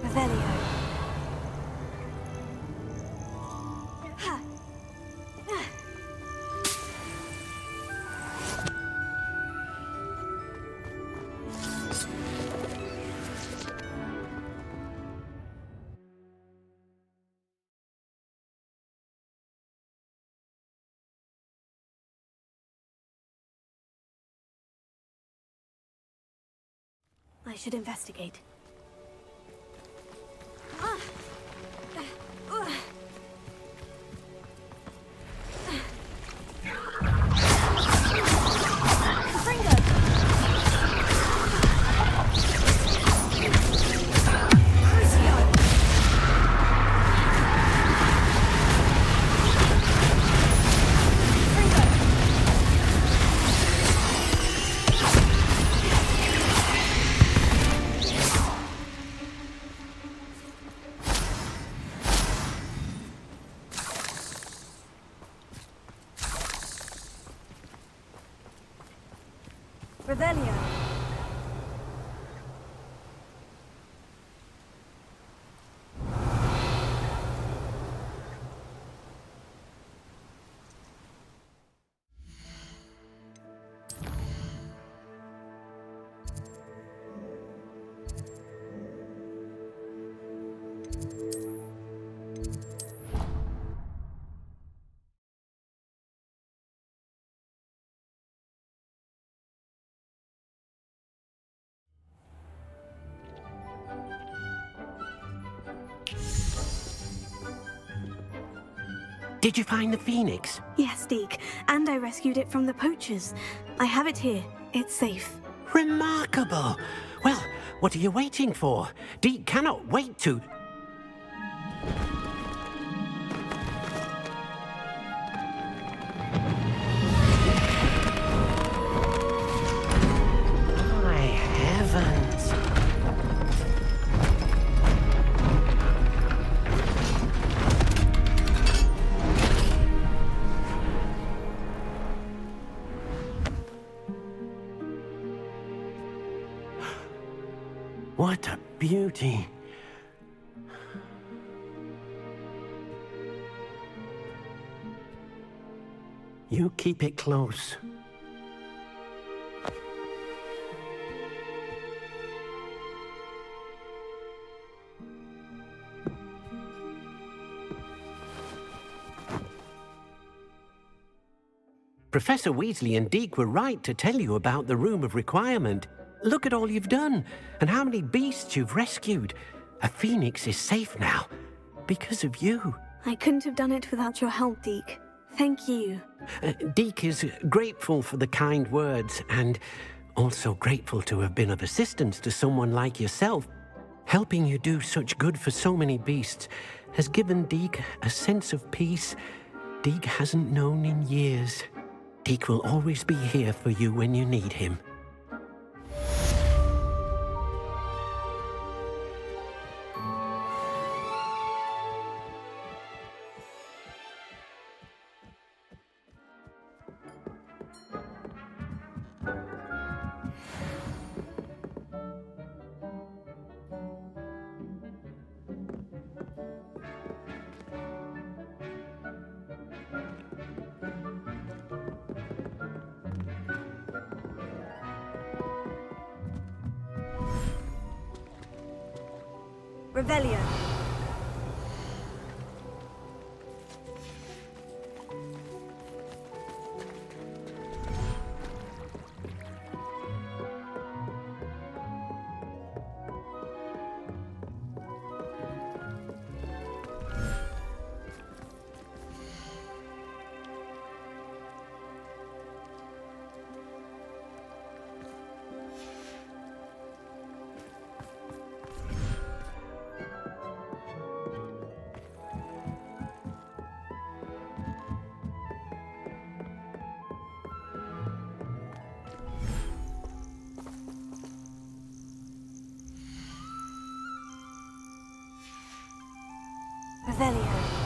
Revelio. I should investigate. Revelio. Did you find the phoenix? Yes, Deke, and I rescued it from the poachers. I have it here. It's safe. Remarkable! Well, what are you waiting for? Deke cannot wait to... My heavens! What a beauty! You keep it close. Professor Weasley and Deke were right to tell you about the Room of Requirement. Look at all you've done, and how many beasts you've rescued. A phoenix is safe now, because of you. I couldn't have done it without your help, Deke. Thank you. Deke is grateful for the kind words, and also grateful to have been of assistance to someone like yourself. Helping you do such good for so many beasts has given Deke a sense of peace Deke hasn't known in years. Deke will always be here for you when you need him. Revelio. Revelio.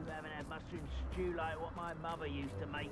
You haven't had mushroom stew like what my mother used to make.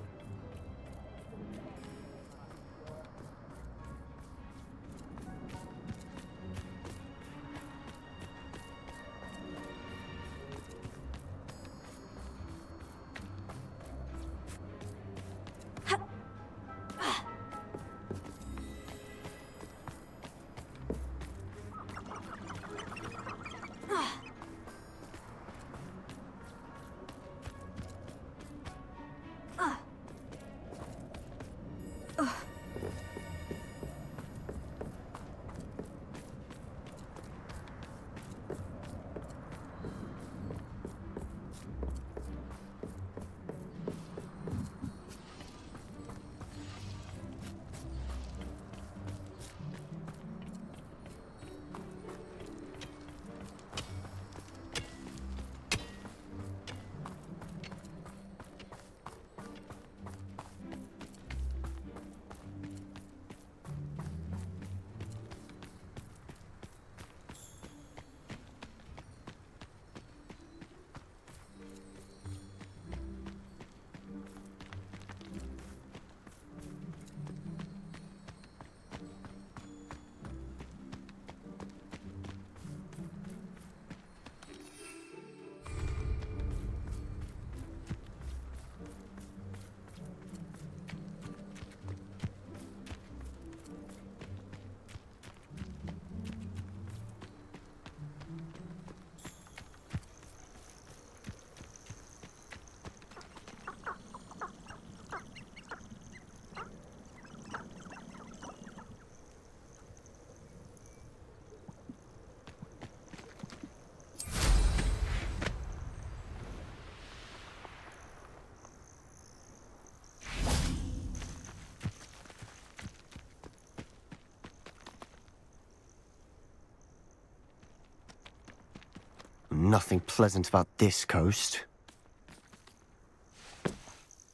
Nothing pleasant about this coast.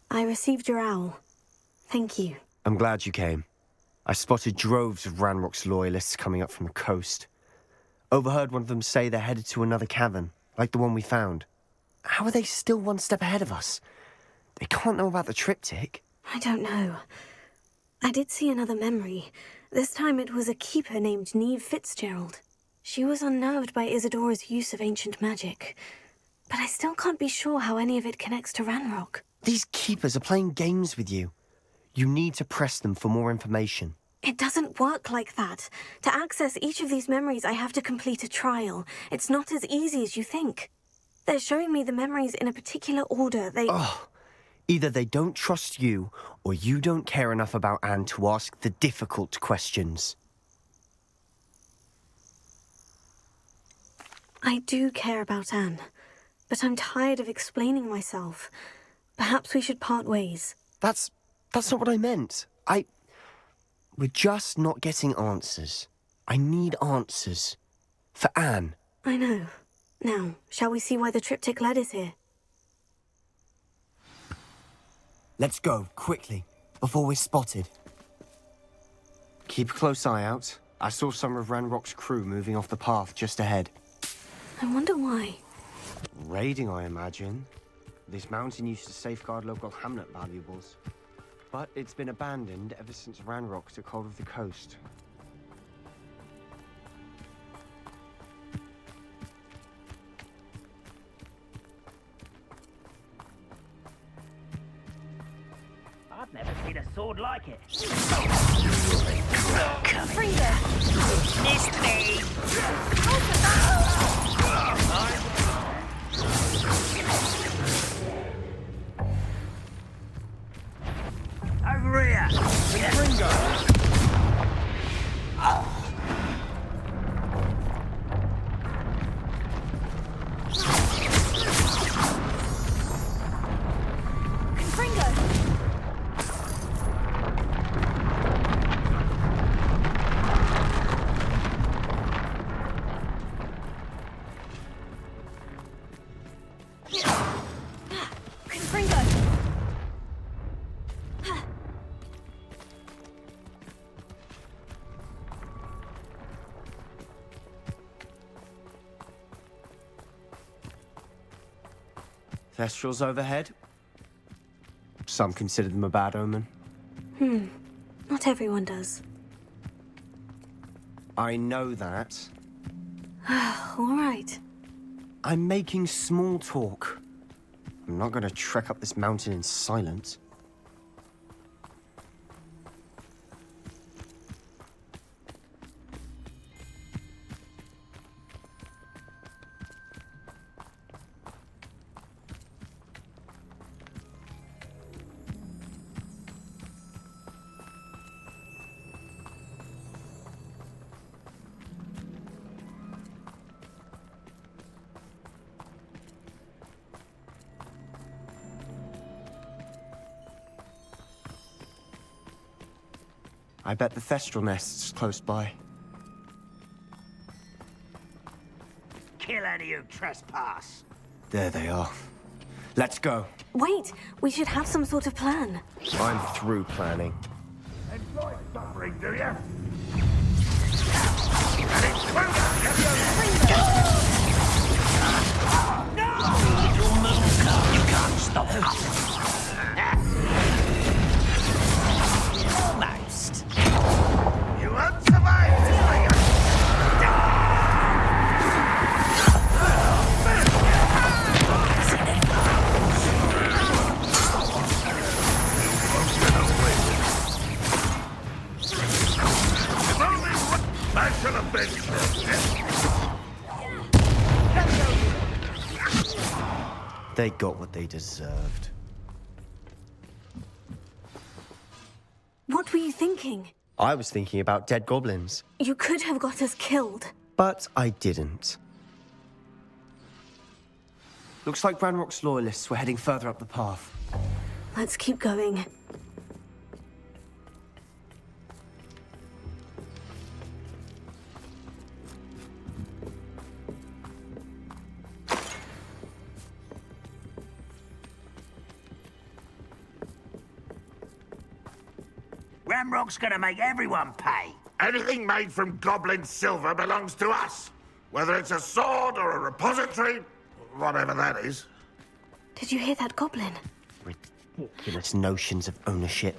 I received your owl. Thank you. I'm glad you came. I spotted droves of Ranrock's loyalists coming up from the coast. Overheard one of them say they're headed to another cavern, like the one we found. How are they still one step ahead of us? They can't know about the triptych. I don't know. I did see another memory. This time it was a keeper named Neve Fitzgerald. She was unnerved by Isadora's use of ancient magic. But I still can't be sure how any of it connects to Ranrock. These keepers are playing games with you. You need to press them for more information. It doesn't work like that. To access each of these memories, I have to complete a trial. It's not as easy as you think. They're showing me the memories in a particular order. Either they don't trust you, or you don't care enough about Anne to ask the difficult questions. I do care about Anne, but I'm tired of explaining myself. Perhaps we should part ways. That's not what I meant. We're just not getting answers. I need answers. For Anne. I know. Now, shall we see why the triptych led is here? Let's go, quickly, before we're spotted. Keep a close eye out. I saw some of Ranrock's crew moving off the path just ahead. I wonder why. Raiding, I imagine. This mountain used to safeguard local hamlet valuables. But it's been abandoned ever since Ranrock took hold of the coast. I've never seen a sword like it. Frida! Missed me! Over here! Gringo! Thestrals overhead. Some consider them a bad omen. Not everyone does. I know that. All right. I'm making small talk. I'm not going to trek up this mountain in silence. I bet the Thestral nest's close by. Kill any who trespass. There they are. Let's go. Wait, we should have some sort of plan. I'm through planning. Enjoy suffering, do you? You can't stop us. Almost. You won't survive this thing. I should have been. They got what they deserved. What were you thinking? I was thinking about dead goblins, You could have got us killed. but I didn't. Looks like Ranrock's loyalists were heading further up the path. Let's keep going. Ramrock's gonna make everyone pay. Anything made from goblin silver belongs to us. Whether it's a sword or a repository, whatever that is. Did you hear that goblin? Ridiculous notions of ownership.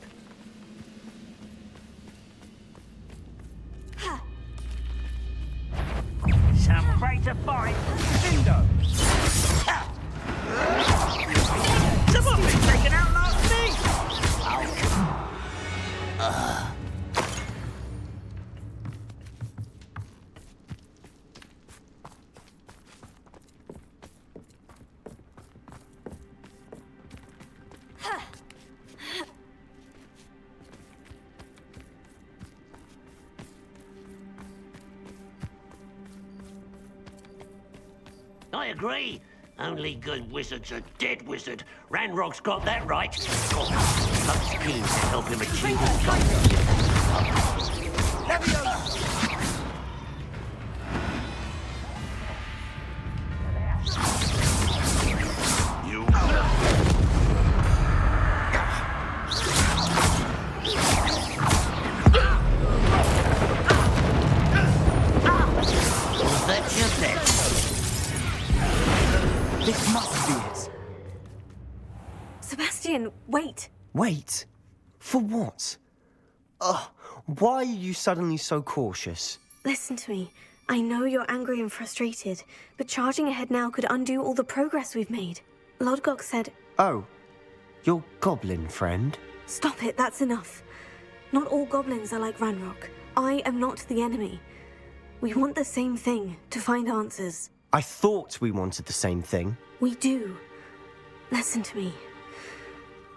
Some afraid to fight. Bingo. Someone been taken out last week. I agree. Only good wizard's a dead wizard. Ranrock's got that right. Luck's keen to help him achieve his Was that just it? This must be it. Sebastian, wait. Wait? For what? Ugh, why are you suddenly so cautious? Listen to me. I know you're angry and frustrated, but charging ahead now could undo all the progress we've made. Lodgok said... Oh, your goblin friend? Stop it, that's enough. Not all goblins are like Ranrock. I am not the enemy. We want the same thing, to find answers. I thought we wanted the same thing. We do. Listen to me.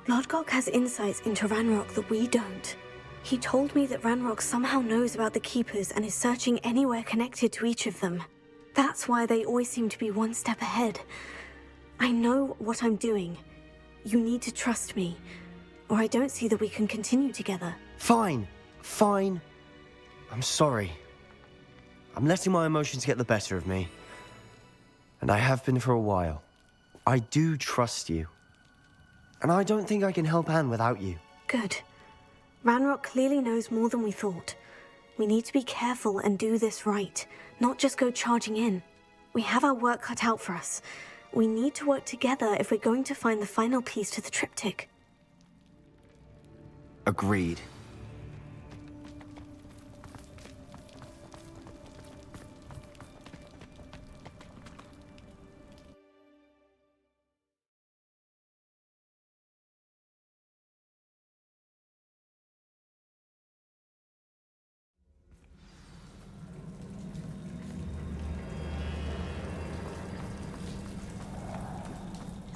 Lodgok has insights into Ranrock that we don't. He told me that Ranrock somehow knows about the Keepers and is searching anywhere connected to each of them. That's why they always seem to be one step ahead. I know what I'm doing. You need to trust me, or I don't see that we can continue together. Fine. Fine. I'm sorry. I'm letting my emotions get the better of me. And I have been for a while. I do trust you. And I don't think I can help Anne without you. Good. Ranrock clearly knows more than we thought. We need to be careful and do this right, not just go charging in. We have our work cut out for us. We need to work together if we're going to find the final piece to the triptych. Agreed.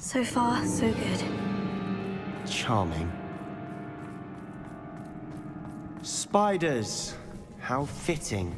So far, so good. Charming. Spiders. How fitting.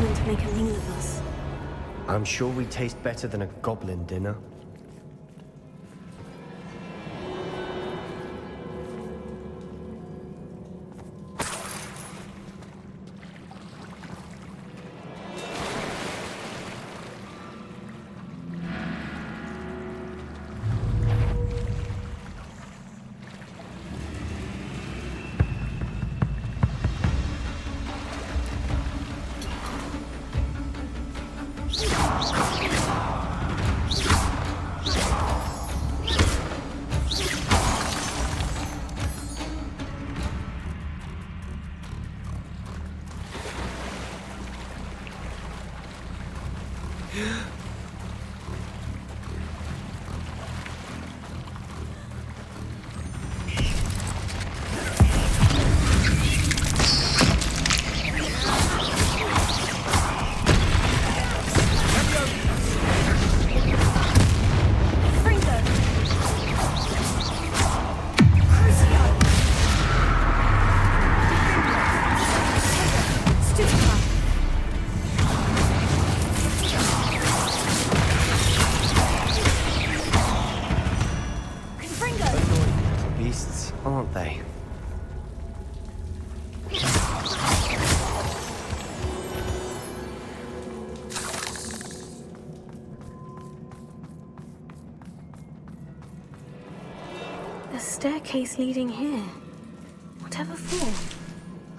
To make a meal of us. I'm sure we taste better than a goblin dinner. Aren't they? a staircase leading here. Whatever for?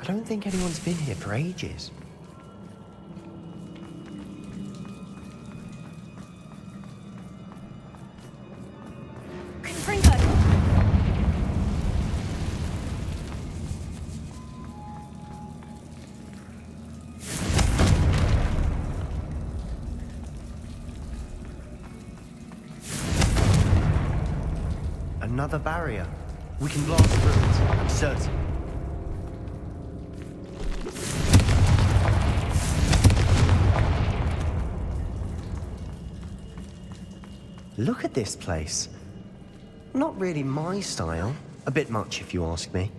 I don't think anyone's been here for ages. Confringo! Another barrier. We can blast through it, I'm certain. Look at this place. Not really my style. A bit much, if you ask me.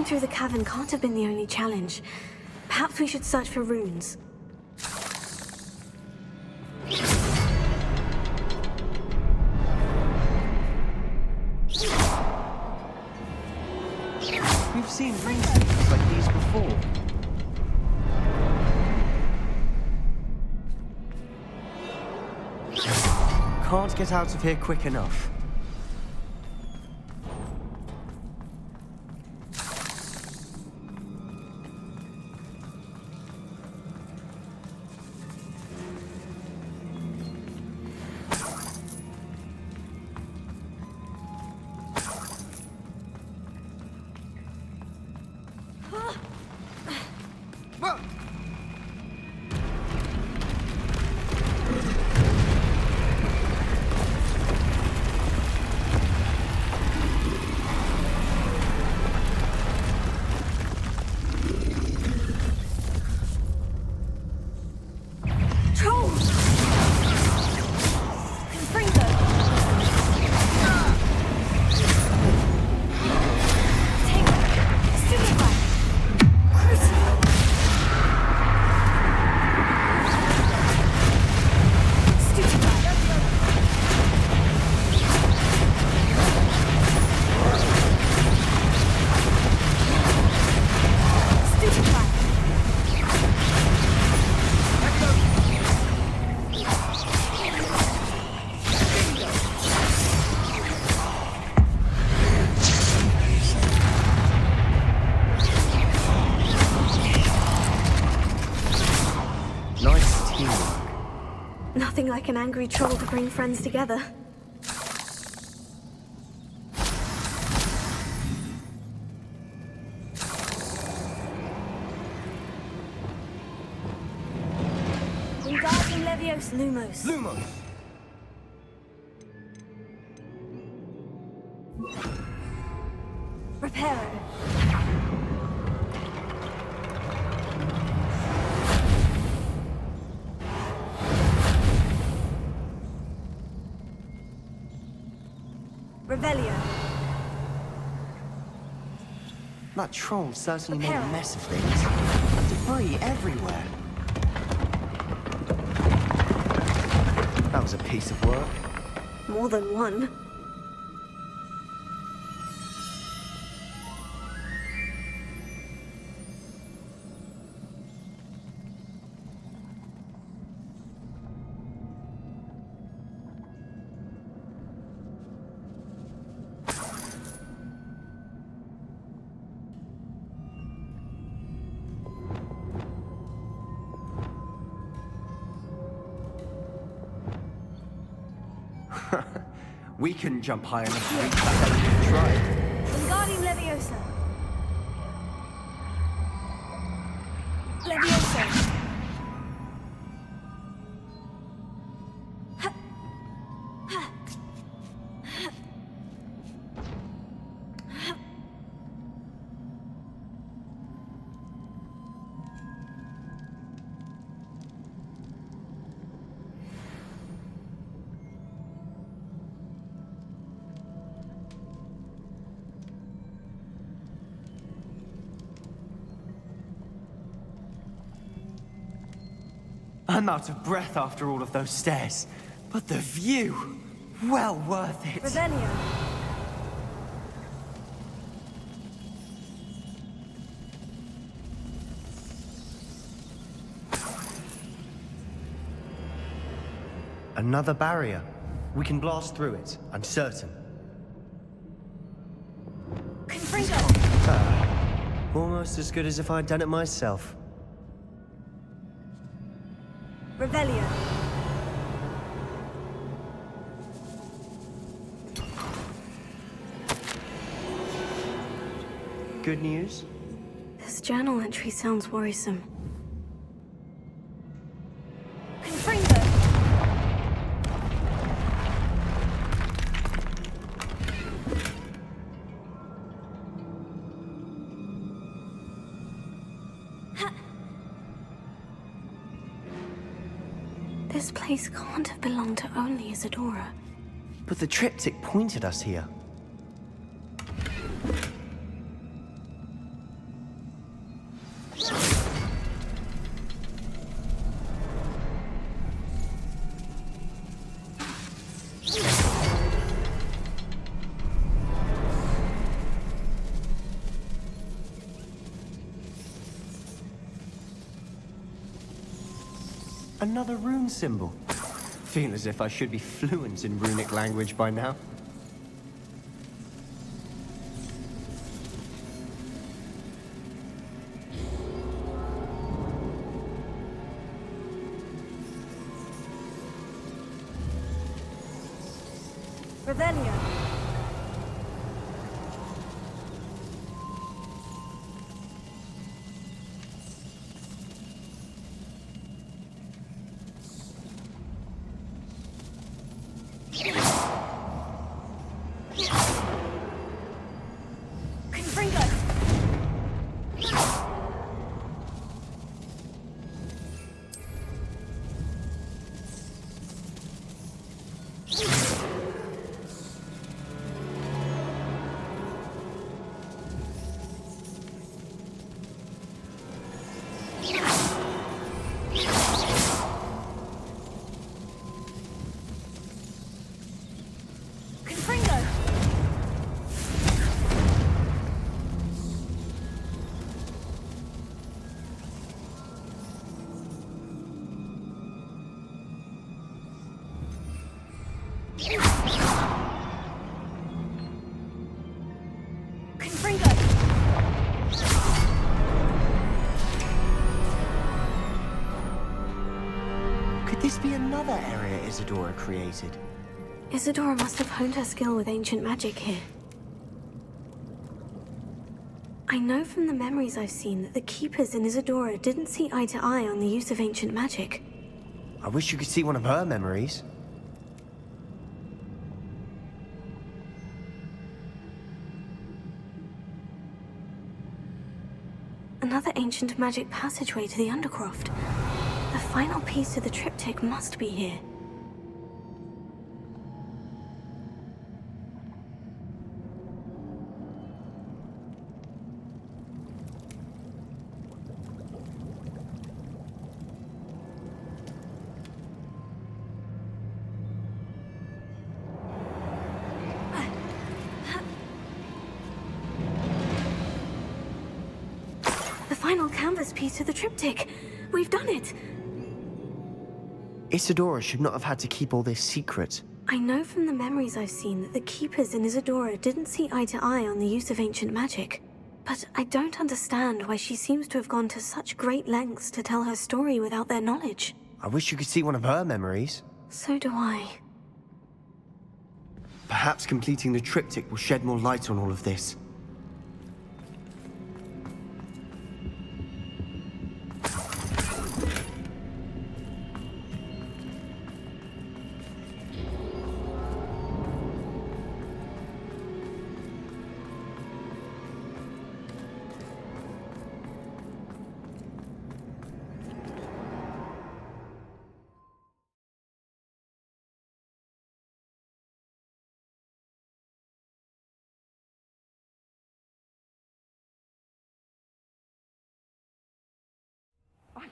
Through the cavern can't have been the only challenge. Perhaps we should search for runes. We've seen rune symbols like these before. Can't get out of here quick enough. Nothing like an angry troll to bring friends together. Wingardium Leviosa. Lumos. Lumos! Reparo. Revelio. That troll certainly made a mess of things. Debris everywhere. That was a piece of work. More than one. We couldn't jump high enough to reach that if we tried. Wingardium Leviosa. Leviosa. I'm out of breath after all of those stairs. But the view, well worth it. Revelio. Another barrier. We can blast through it, I'm certain. Almost as good as if I'd done it myself. Revelio. Good news? This journal entry sounds worrisome. This place can't have belonged to only Isadora. But the triptych pointed us here. Another rune symbol. Feel as if I should be fluent in runic language by now. Revelio. Could this be another area Isadora created? Isadora must have honed her skill with ancient magic here. I know from the memories I've seen that the Keepers in Isadora didn't see eye to eye on the use of ancient magic. I wish you could see one of her memories. Another ancient magic passageway to the Undercroft. The final piece of the triptych must be here. The final canvas piece of the triptych. We've done it. Isadora should not have had to keep all this secret. I know from the memories I've seen that the Keepers in Isadora didn't see eye to eye on the use of ancient magic. But I don't understand why she seems to have gone to such great lengths to tell her story without their knowledge. I wish you could see one of her memories. So do I. Perhaps completing the triptych will shed more light on all of this.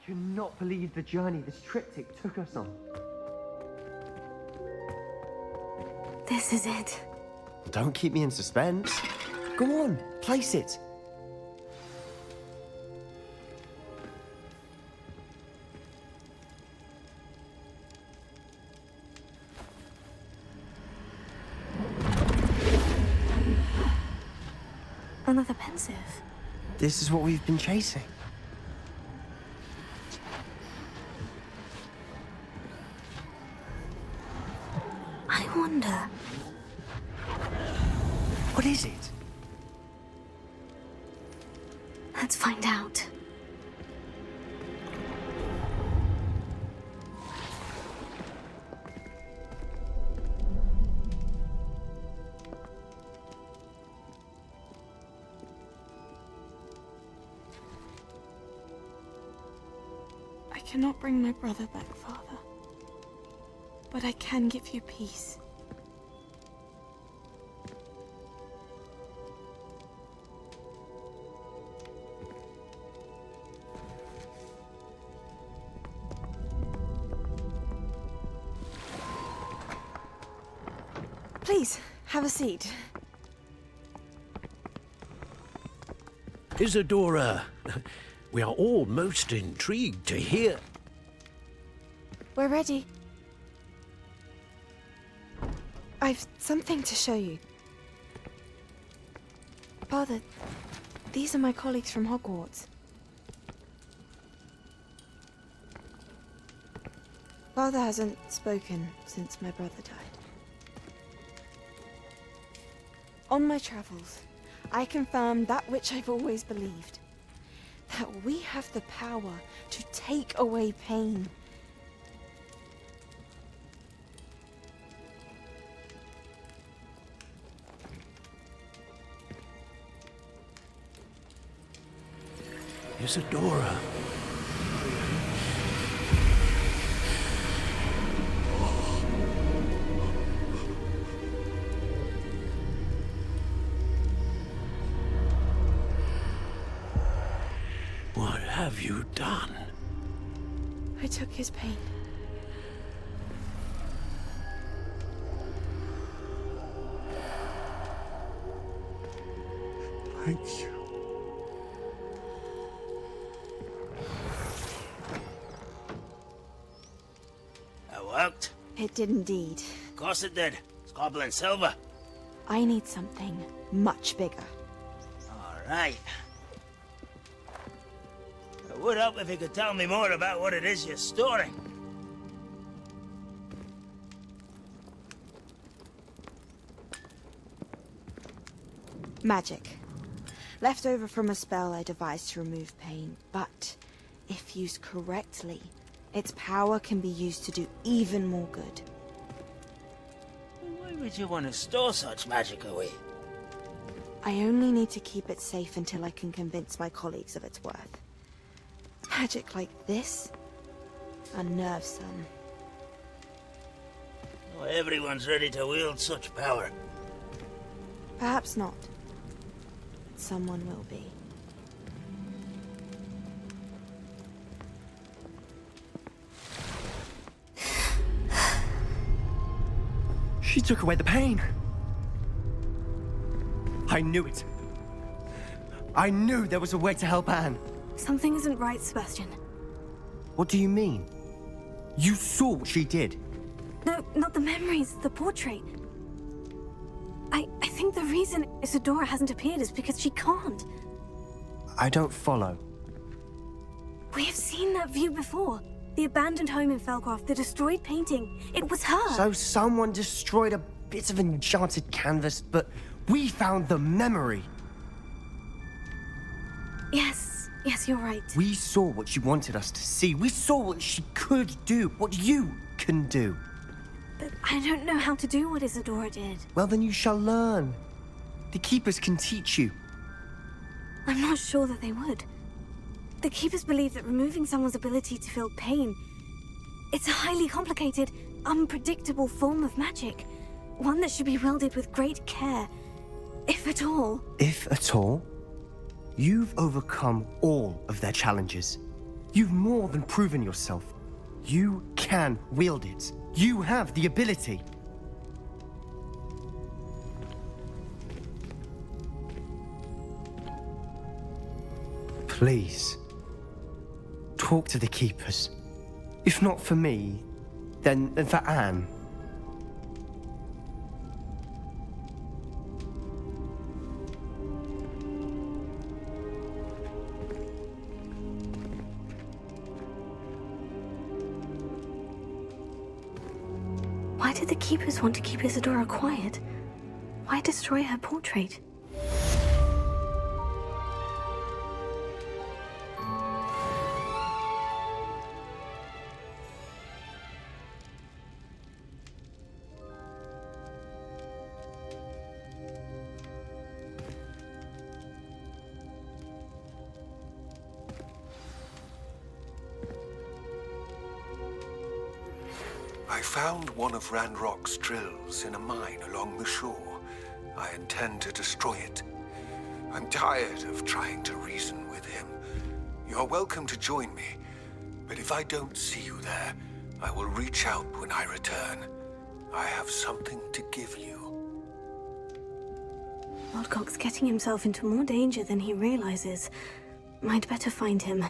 cannot believe the journey this triptych took us on. This is it. Don't keep me in suspense. Go on, place it. Another pensive. This is what we've been chasing. I wonder. What is it? Let's find out. I cannot bring my brother back, Father. But I can give you peace. Please, have a seat. Isadora, we are all most intrigued to hear. We're ready. I've something to show you. Father, these are my colleagues from Hogwarts. Father hasn't spoken since my brother died. On my travels, I confirmed that which I've always believed. That we have the power to take away pain. Isadora. What have you done? I took his pain. Thank you. That worked. It did indeed. Of course it did. It's goblin silver. I need something much bigger. All right. It would help if you could tell me more about what it is you're storing. Magic. Left over from a spell I devised to remove pain, but if used correctly, its power can be used to do even more good. Why would you want to store such magic away? I only need to keep it safe until I can convince my colleagues of its worth. Magic like this unnerves some. Not everyone's ready to wield such power. Perhaps not. Someone will be. She took away the pain. I knew it. I knew there was a way to help Anne. Something isn't right, Sebastian. What do you mean? You saw what she did. No, not the memories, the portrait. I think the reason Isadora hasn't appeared is because she can't. I don't follow. We have seen that view before. The abandoned home in Felcroft, the destroyed painting. It was her. So someone destroyed a bit of enchanted canvas, but we found the memory. Yes, you're right. We saw what she wanted us to see. We saw what she could do, what you can do. But I don't know how to do what Isadora did. Well, then you shall learn. The Keepers can teach you. I'm not sure that they would. The Keepers believe that removing someone's ability to feel pain, it's a highly complicated, unpredictable form of magic. One that should be wielded with great care, if at all. If at all? You've overcome all of their challenges. You've more than proven yourself. You can wield it. You have the ability. Please, talk to the keepers. If not for me, then for Anne. Why did the keepers want to keep Isadora quiet? Why destroy her portrait? I found one of Ranrock's drills in a mine along the shore. I intend to destroy it. I'm tired of trying to reason with him. You're welcome to join me, but if I don't see you there, I will reach out when I return. I have something to give you. Lodgok's getting himself into more danger than he realizes. I'd better find him.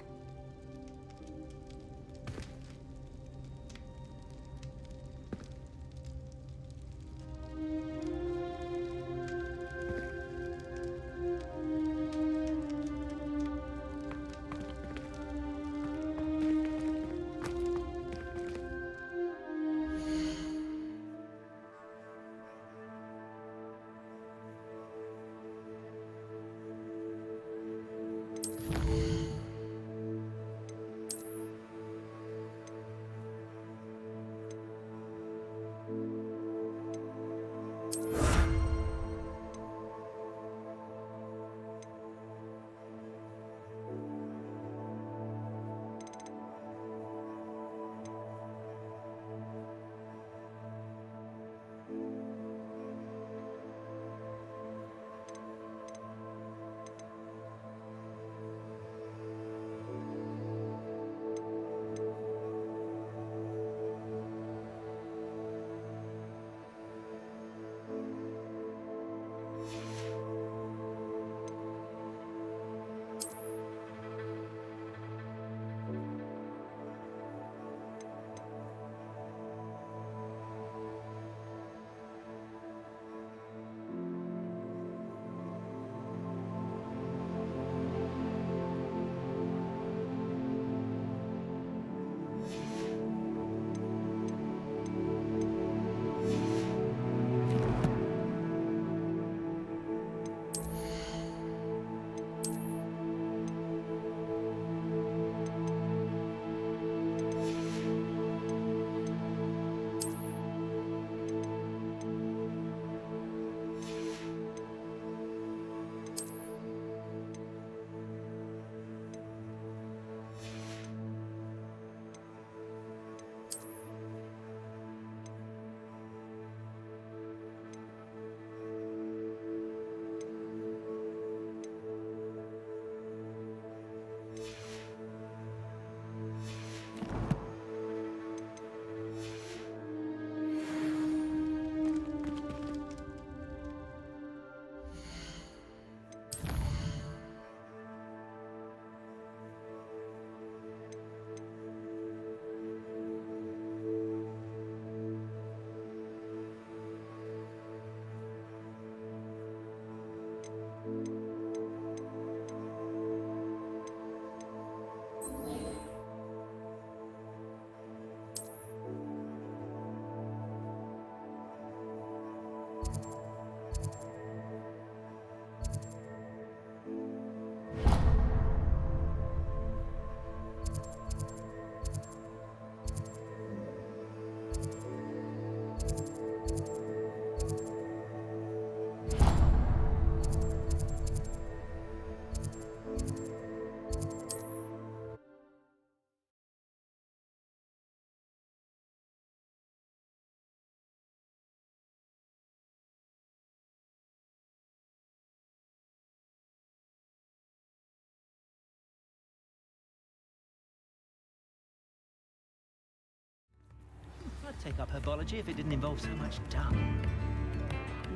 take up herbology if it didn't involve so much dung.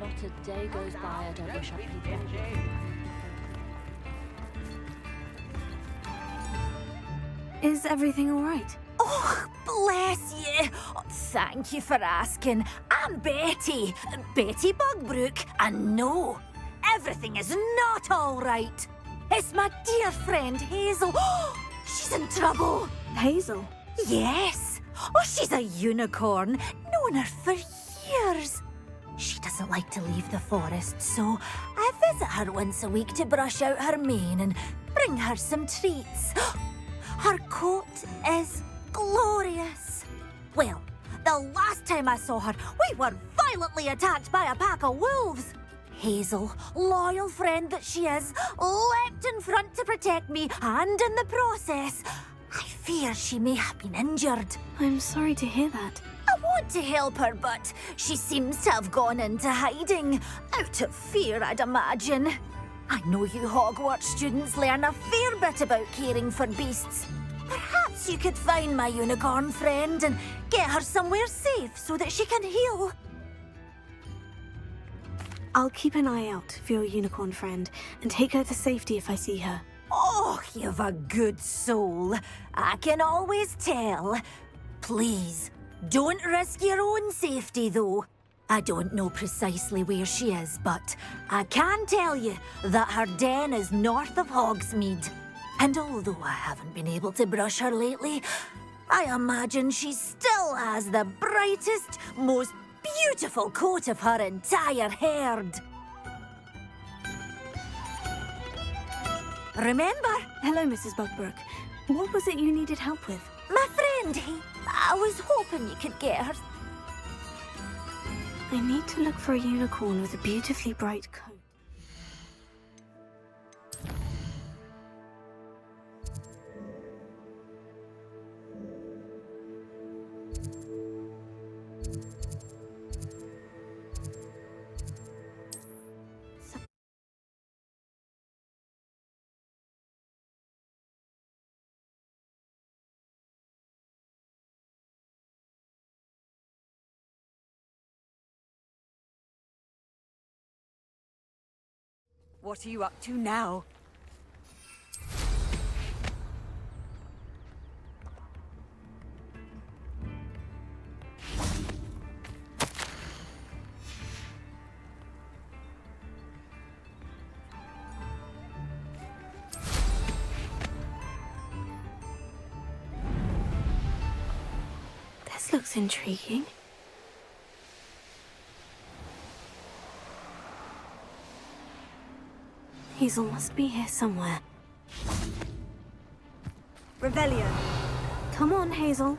Not a day goes by I don't wish I'd people. Is everything all right? Oh, bless you. Oh, thank you for asking. I'm Betty. Betty Bugbrook. And no, everything is not all right. It's my dear friend Hazel. She's in trouble. Hazel? Yes. Oh, she's a unicorn. Known her for years. She doesn't like to leave the forest, so I visit her once a week to brush out her mane and bring her some treats. Her coat is glorious. Well, the last time I saw her, we were violently attacked by a pack of wolves. Hazel, loyal friend that she is, leapt in front to protect me, and in the process, I fear she may have been injured. I'm sorry to hear that. I want to help her, but she seems to have gone into hiding. Out of fear, I'd imagine. I know you Hogwarts students learn a fair bit about caring for beasts. Perhaps you could find my unicorn friend and get her somewhere safe so that she can heal. I'll keep an eye out for your unicorn friend and take her to safety if I see her. Oh, you've a good soul. I can always tell. Please, don't risk your own safety, though. I don't know precisely where she is, but I can tell you that her den is north of Hogsmeade. And although I haven't been able to brush her lately, I imagine she still has the brightest, most beautiful coat of her entire herd. Remember? Hello, Mrs. Bugbrook. What was it you needed help with? My friend, I was hoping you could get her. I need to look for a unicorn with a beautifully bright coat. What are you up to now? This looks intriguing. Hazel must be here somewhere. Revelio. Come on, Hazel.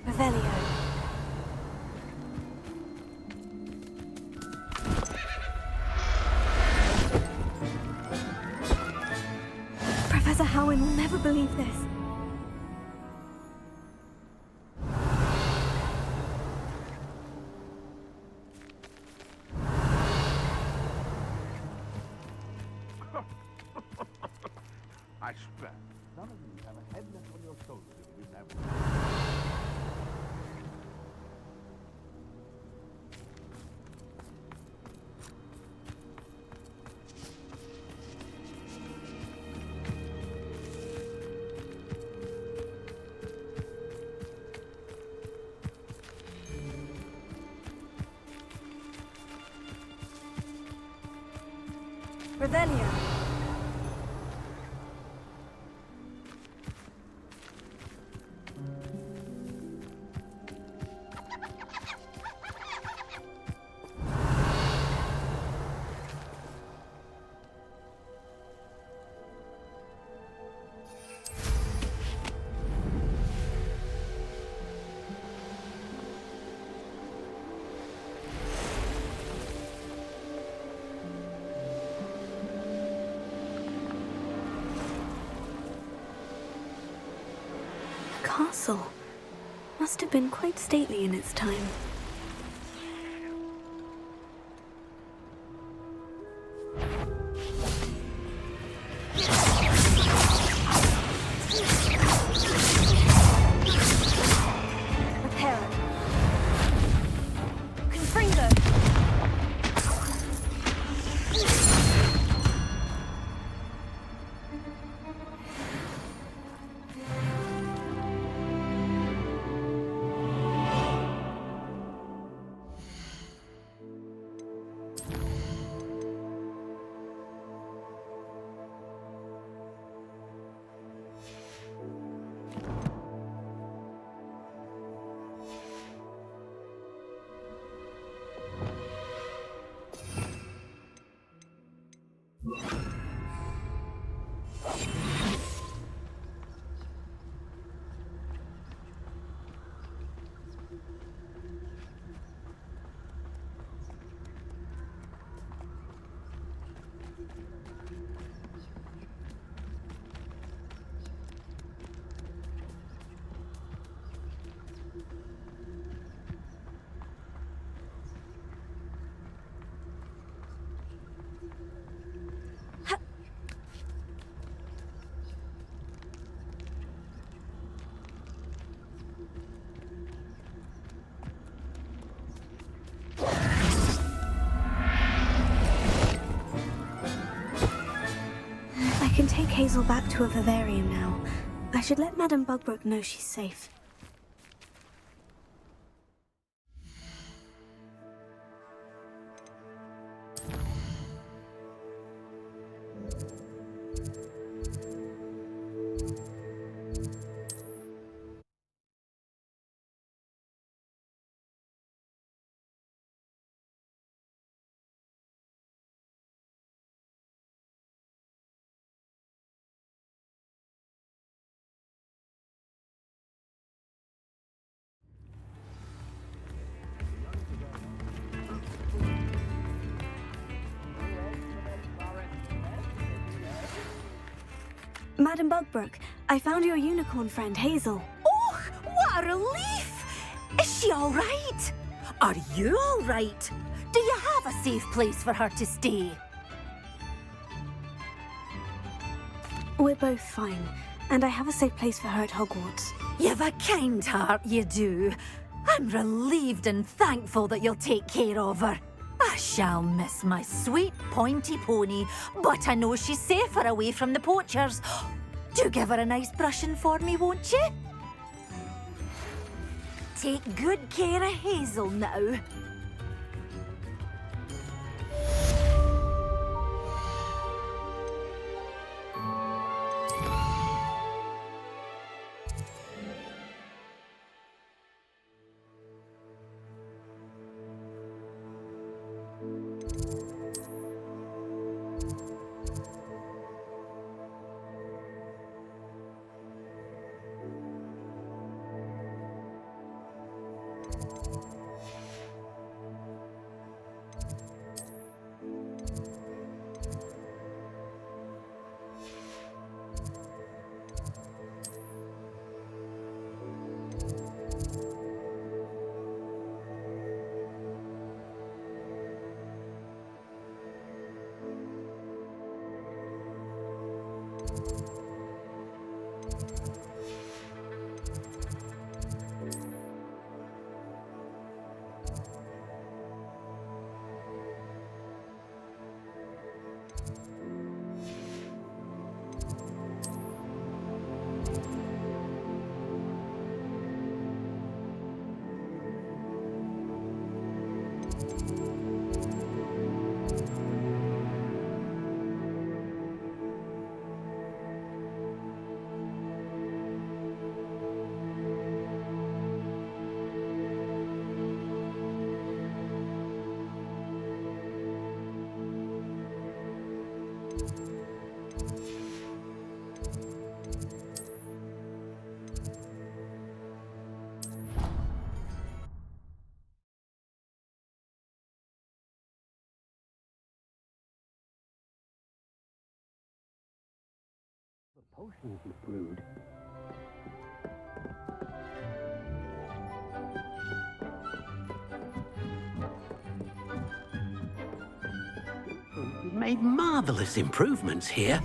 Revelio. Professor Howin will never believe this. I swear, none of you have a head left on your shoulders if you have. Revelio. Castle must have been quite stately in its time. Hazel back to a vivarium now. I should let Madame Bugbrook know she's safe. Madame Bugbrook, I found your unicorn friend, Hazel. Oh, what a relief! Is she all right? Are you all right? Do you have a safe place for her to stay? We're both fine, and I have a safe place for her at Hogwarts. You've a kind heart, you do. I'm relieved and thankful that you'll take care of her. I shall miss my sweet pointy pony, but I know she's safer away from the poachers. Do give her a nice brushing for me, won't you? Take good care of Hazel now. Potions you brewed. You've made marvelous improvements here.